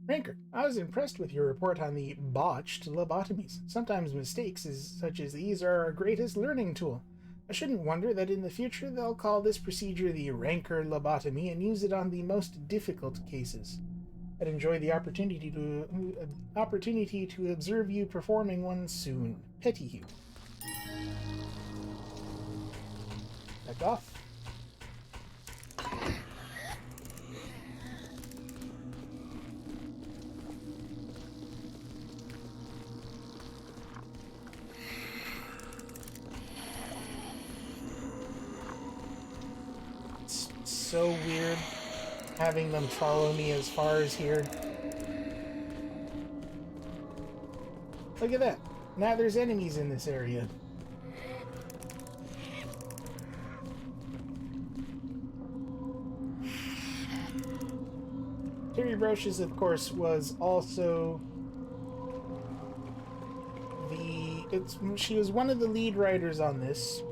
Ranker, I was impressed with your report on the botched lobotomies. Sometimes mistakes such as these are our greatest learning tool. I shouldn't wonder that in the future they'll call this procedure the Ranker lobotomy and use it on the most difficult cases. I'd enjoy the opportunity to observe you performing one soon. Petty Hugh. Back off. So weird having them follow me as far as here. Look at that. Now there's enemies in this area. Terry Brocious, of course, was also she was one of the lead writers on this.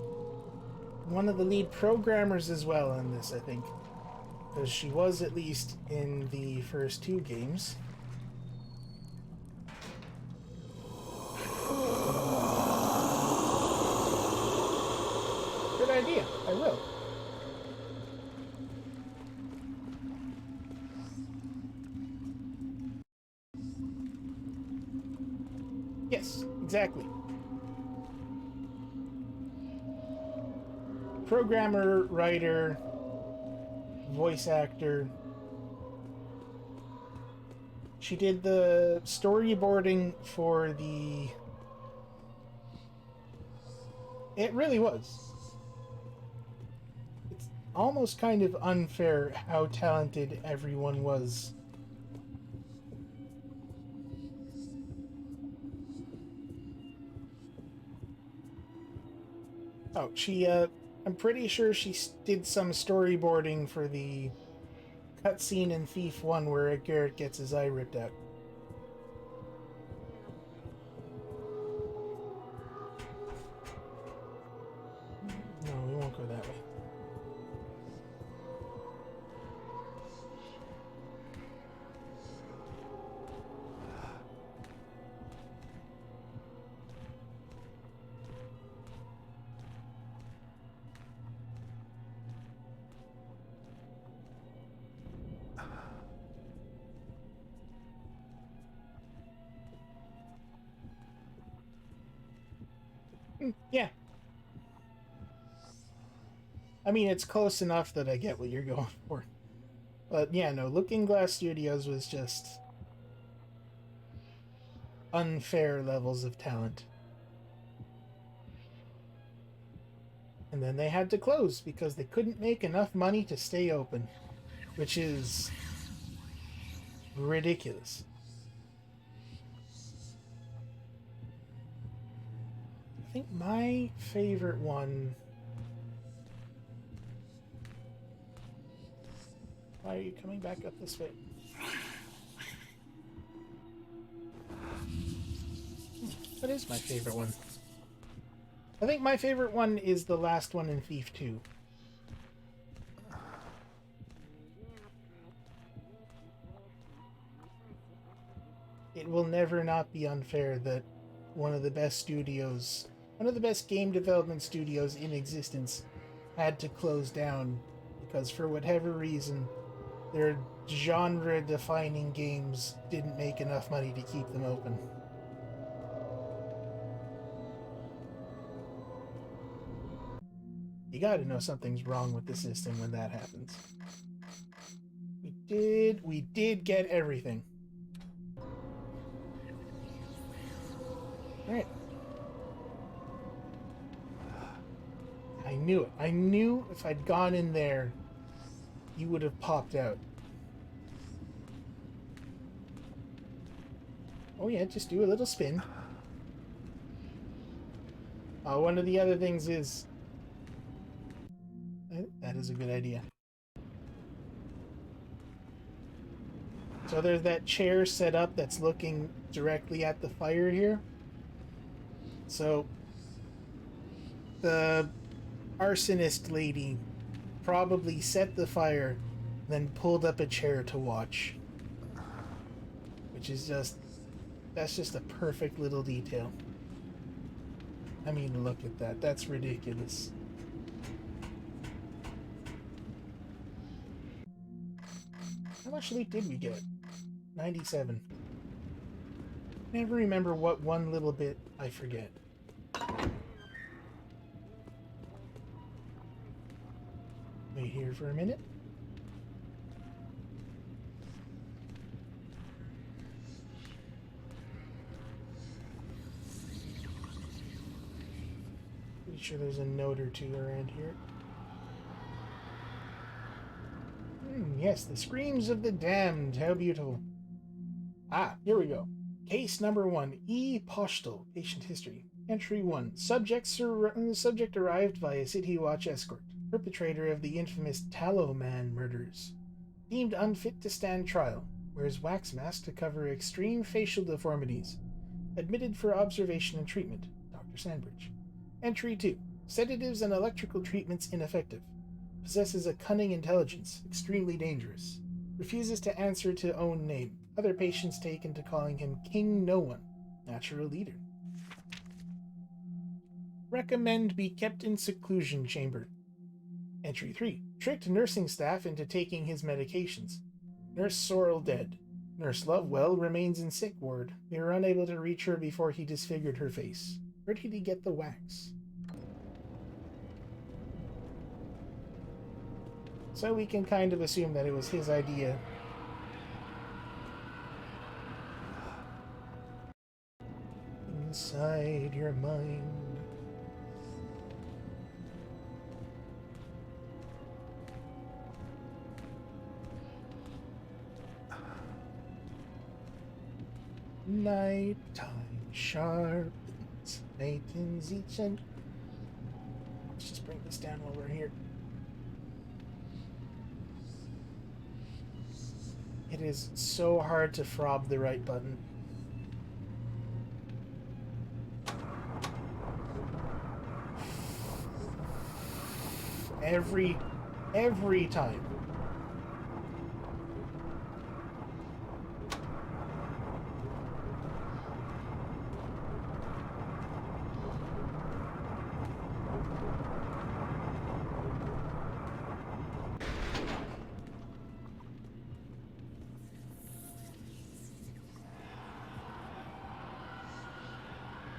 One of the lead programmers as well on this, I think. Because she was at least in the first two games. Good idea. I will. Yes, exactly. Programmer, writer, voice actor. She did the storyboarding for the... It really was. It's almost kind of unfair how talented everyone was. Oh, she, I'm pretty sure she did some storyboarding for the cutscene in Thief 1 where Garrett gets his eye ripped out. No, we won't go that way. I mean, it's close enough that I get what you're going for. But yeah, no, Looking Glass Studios was just unfair levels of talent. And then they had to close because they couldn't make enough money to stay open, which is ridiculous. I think my favorite one... Why are you coming back up this way? What is my favorite one? I think my favorite one is the last one in Thief 2. It will never not be unfair that one of the best game development studios in existence had to close down because for whatever reason their genre-defining games didn't make enough money to keep them open. You gotta know something's wrong with the system when that happens. We did get everything. Alright. I knew it. I knew if I'd gone in there, you would have popped out. Oh yeah, just do a little spin. One of the other things is... That is a good idea. So there's that chair set up that's looking directly at the fire here. So the arsonist lady probably set the fire, then pulled up a chair to watch. Which is just... That's just a perfect little detail. I mean, look at that. That's ridiculous. How much loot did we get? 97. Never remember what one little bit I forget. Wait here for a minute. Pretty sure there's a note or two around here. Yes, the screams of the damned. How beautiful. Ah, here we go. Case number 1. E. Postal. Patient history. Entry 1. Subject arrived via City Watch escort. Perpetrator of the infamous Tallow Man murders. Deemed unfit to stand trial. Wears wax mask to cover extreme facial deformities. Admitted for observation and treatment. Dr. Sandbridge. Entry 2. Sedatives and electrical treatments ineffective. Possesses a cunning intelligence, extremely dangerous. Refuses to answer to own name. Other patients taken to calling him King No One, natural leader. Recommend be kept in Seclusion Chamber. Entry 3. Tricked nursing staff into taking his medications. Nurse Sorrel dead. Nurse Lovewell remains in sick ward. We were unable to reach her before he disfigured her face. Where did he get the wax? So we can kind of assume that it was his idea. Inside your mind. Nighttime sharpens, lightens each and... Let's just bring this down while we're here. It is so hard to fob the right button. Every time.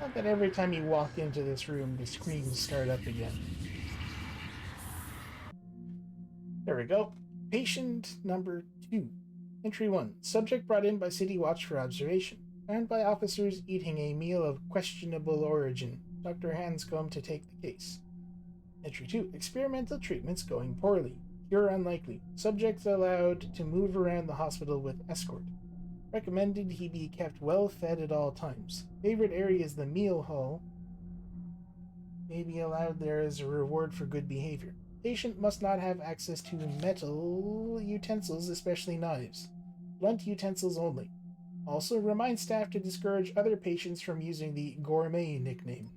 Not that every time you walk into this room, the screams start up again. we go. Patient number 2. Entry 1. Subject brought in by City Watch for observation. Found by officers eating a meal of questionable origin. Dr. Hanscombe to take the case. Entry 2. Experimental treatments going poorly. Cure unlikely. Subject allowed to move around the hospital with escort. Recommended he be kept well fed at all times. Favorite area is the meal hall. May be allowed there as a reward for good behavior. Patient must not have access to metal utensils, especially knives. Blunt utensils only. Also, remind staff to discourage other patients from using the gourmet nickname.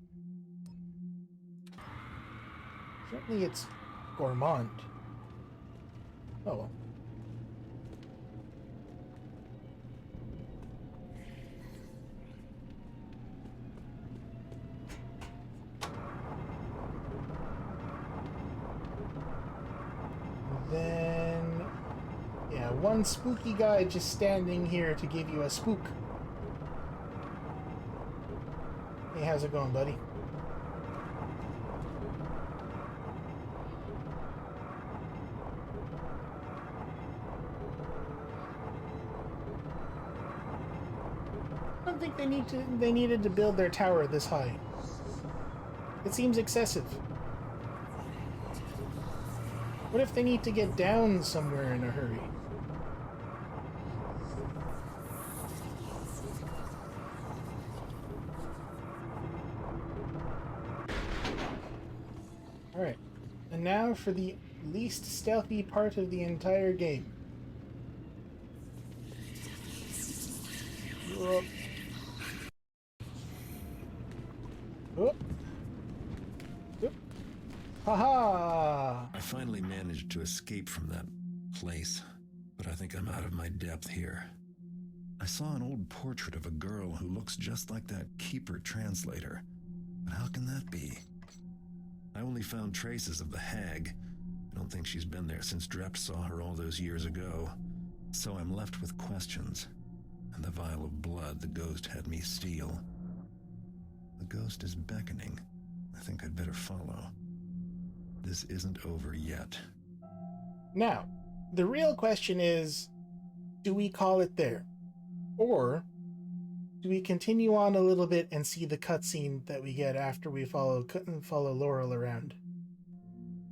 Certainly it's gourmand. Oh well. Then, yeah, one spooky guy just standing here to give you a spook. Hey, how's it going, buddy? I don't think they needed to build their tower this high. It seems excessive. What if they need to get down somewhere in a hurry? Alright, and now for the least stealthy part of the entire game. Whoop. Whoop. Whoop. Haha! I finally managed to escape from that place, but I think I'm out of my depth here. I saw an old portrait of a girl who looks just like that keeper translator, but how can that be? I only found traces of the hag. I don't think she's been there since Drept saw her all those years ago, so I'm left with questions, and the vial of blood the ghost had me steal. The ghost is beckoning. I think I'd better follow. This isn't over yet. Now, the real question is, do we call it there? Or do we continue on a little bit and see the cutscene that we get after we follow Laurel around?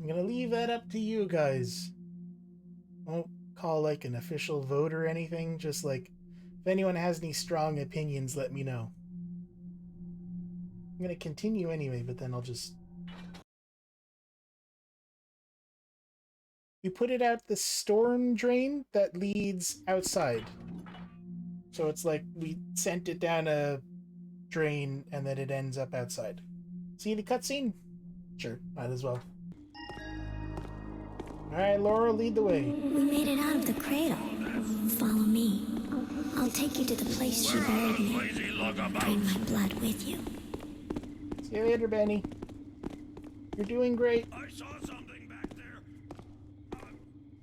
I'm gonna leave that up to you guys. Won't call like an official vote or anything, just like, if anyone has any strong opinions, let me know. I'm gonna continue anyway, but then I'll just... We put it out the storm drain that leads outside. So it's like we sent it down a drain and then it ends up outside. See the cutscene? Sure, might as well. Alright, Laura, lead the way. We made it out of the cradle. Follow me. I'll take you to the place she buried me. Bring my blood with you. See you later, Benny. You're doing great. I saw something back there.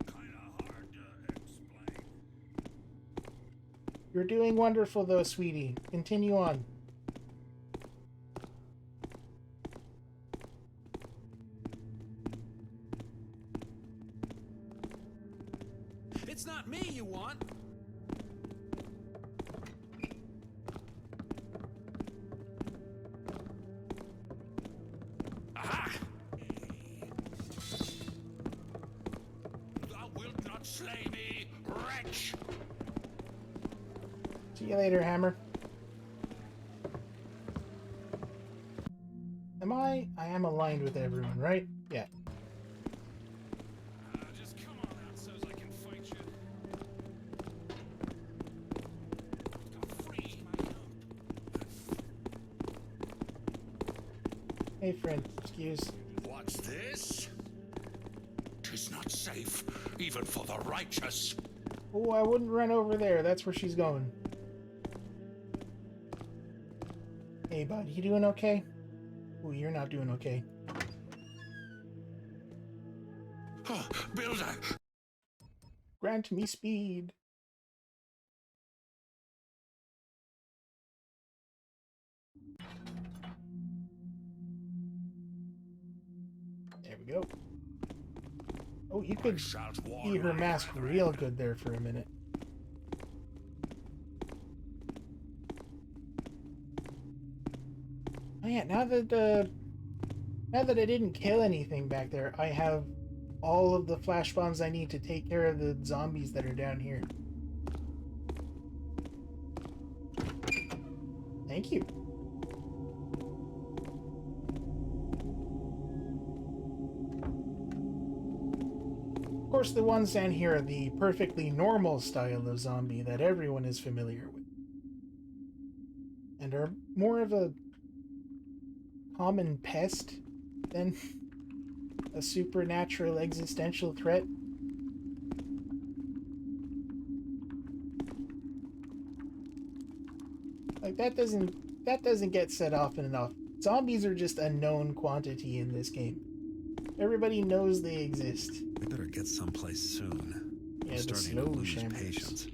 Kinda hard to explain. You're doing wonderful though, sweetie. Continue on. It's not me you want. Aha! Thou wilt not slay me, wretch! See you later, Hammer. I am aligned with everyone, right? Yeah. Just come on out so's I can fight you. Got free my own. Hey, friend. Excuse. What's this? 'Tis not safe, even for the righteous. Oh, I wouldn't run over there. That's where she's going. Hey, bud. You doing okay? Oh, you're not doing okay. Builder! Grant me speed. There we go. Oh, you could Shout see warrior, her mask brethren. real good there for a minute. Oh yeah, now that I didn't kill anything back there, I have all of the flash bombs I need to take care of the zombies that are down here. Thank you. Of course, the ones down here are the perfectly normal style of zombie that everyone is familiar with, and are more of a common pest than a supernatural existential threat. Like that doesn't get said often enough. Zombies are just a known quantity in this game. Everybody knows they exist. We better get someplace soon. Yeah, I'm the starting to snow lose chambers. patience.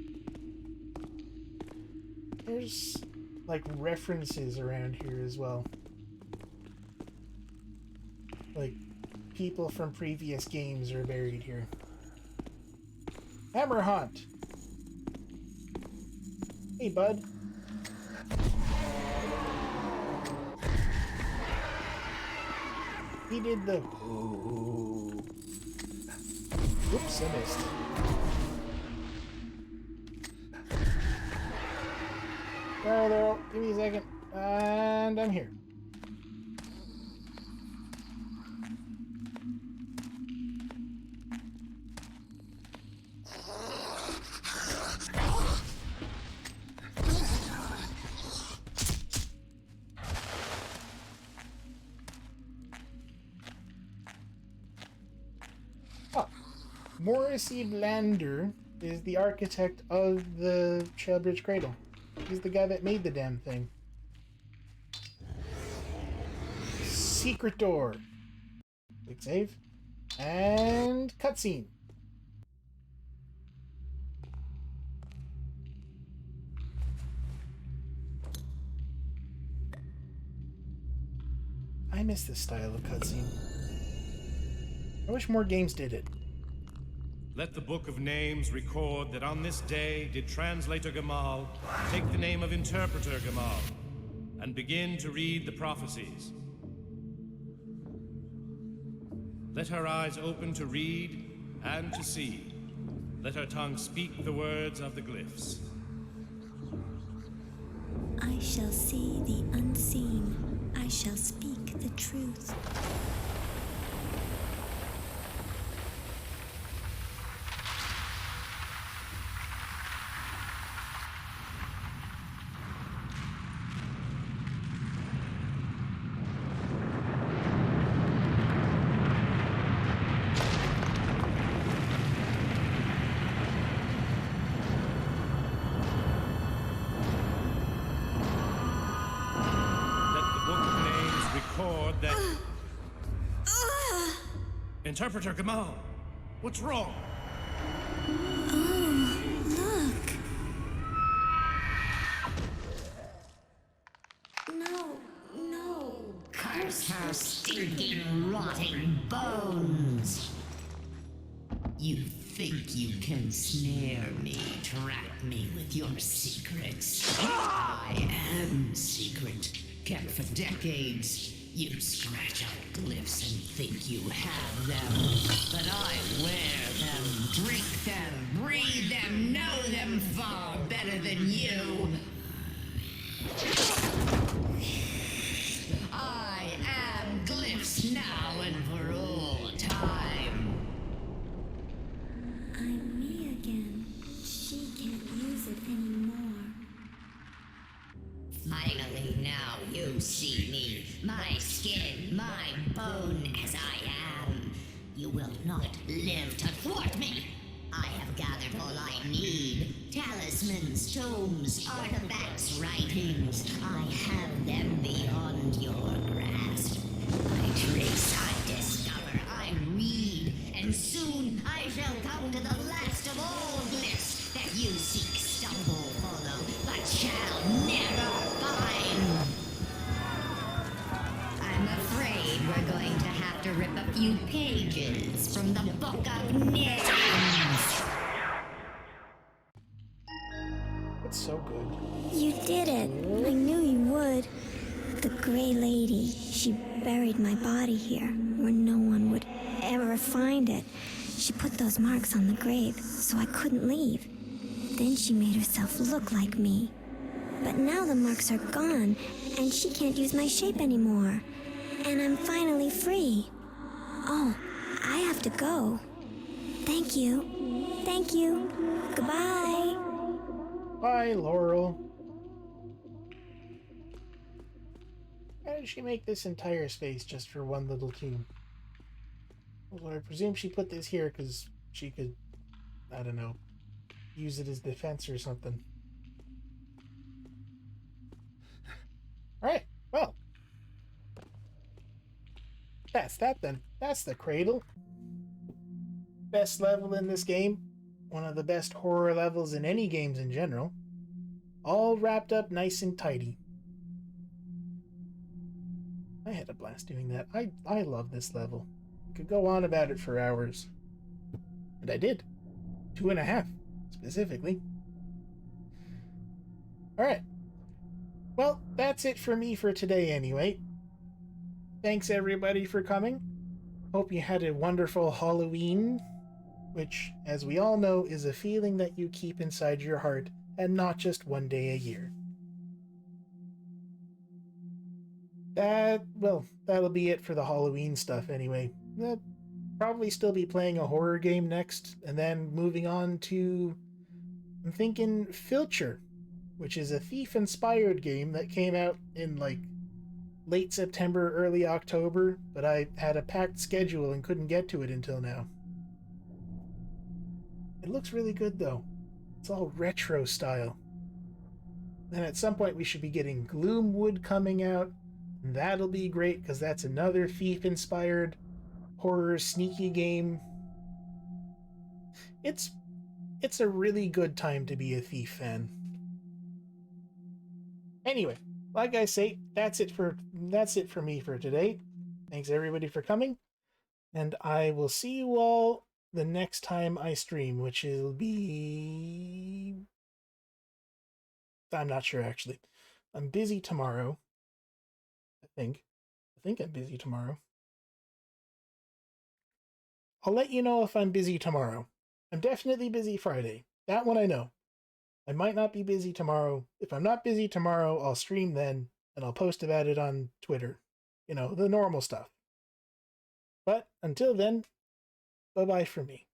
There's like references around here as well. Like people from previous games are buried here. Hammer Hunt. Hey, bud. He did the... Oops, I missed. There, give me a second. And I'm here. Morrissey Lander is the architect of the Trailbridge Cradle. He's the guy that made the damn thing. Secret door. Quick save. And cutscene. I miss this style of cutscene. I wish more games did it. Let the Book of Names record that on this day did Translator Gamal take the name of Interpreter Gamal and begin to read the prophecies. Let her eyes open to read and to see. Let her tongue speak the words of the glyphs. I shall see the unseen. I shall speak the truth. Interpreter Gamal, what's wrong? Oh, look. No. Curse her stinking, rotting bones! You think you can snare me, trap me with your secrets? I am secret, kept for decades. You scratch out glyphs and think you have them, but I wear them, drink them, breathe them, know them far better than you. I am glyphs now and for all time. I'm me again. She can't use it anymore. Finally, now you see me. My skin, my bone as I am. You will not live to thwart me. I have gathered all I need. Talismans, tomes, artifacts, writings. I have them beyond your grasp. I trace, I discover, I read. And soon I shall come to the last of all glyphs that you seek, stumble, follow, but shall never find. I'm afraid we're going to have to rip a few pages from the Book of Names. It's so good. You did it. I knew you would. The Gray Lady, she buried my body here, where no one would ever find it. She put those marks on the grave, so I couldn't leave. Then she made herself look like me. But now the marks are gone, and she can't use my shape anymore. And I'm finally free. Oh, I have to go. Thank you. Thank you. Goodbye. Bye, Laurel. How did she make this entire space just for one little team? Well, I presume she put this here because she could, I don't know, use it as defense or something. Alright, well. That's that then. That's the Cradle. Best level in this game. One of the best horror levels in any games in general. All wrapped up nice and tidy. I had a blast doing that. I love this level. I could go on about it for hours. And I did. 2.5, specifically. Alright. Well, that's it for me for today anyway. Thanks everybody for coming. Hope you had a wonderful Halloween, which, as we all know, is a feeling that you keep inside your heart and not just one day a year. That'll be it for the Halloween stuff anyway. I'll probably still be playing a horror game next, and then moving on to, I'm thinking, Filcher, which is a thief-inspired game that came out in, late September, early October, but I had a packed schedule and couldn't get to it until now. It looks really good, though. It's all retro style. And at some point we should be getting Gloomwood coming out. And that'll be great, because that's another thief-inspired horror sneaky game. It's a really good time to be a Thief fan. Anyway, like I say, that's it for me for today. Thanks everybody for coming, and I will see you all the next time I stream, which will be... I'm not sure, actually. I'm busy tomorrow. I think I'm busy tomorrow. I'll let you know if I'm busy tomorrow. I'm definitely busy Friday. That one I know. I might not be busy tomorrow. If I'm not busy tomorrow, I'll stream then, and I'll post about it on Twitter. You know, the normal stuff. But until then, bye-bye for me.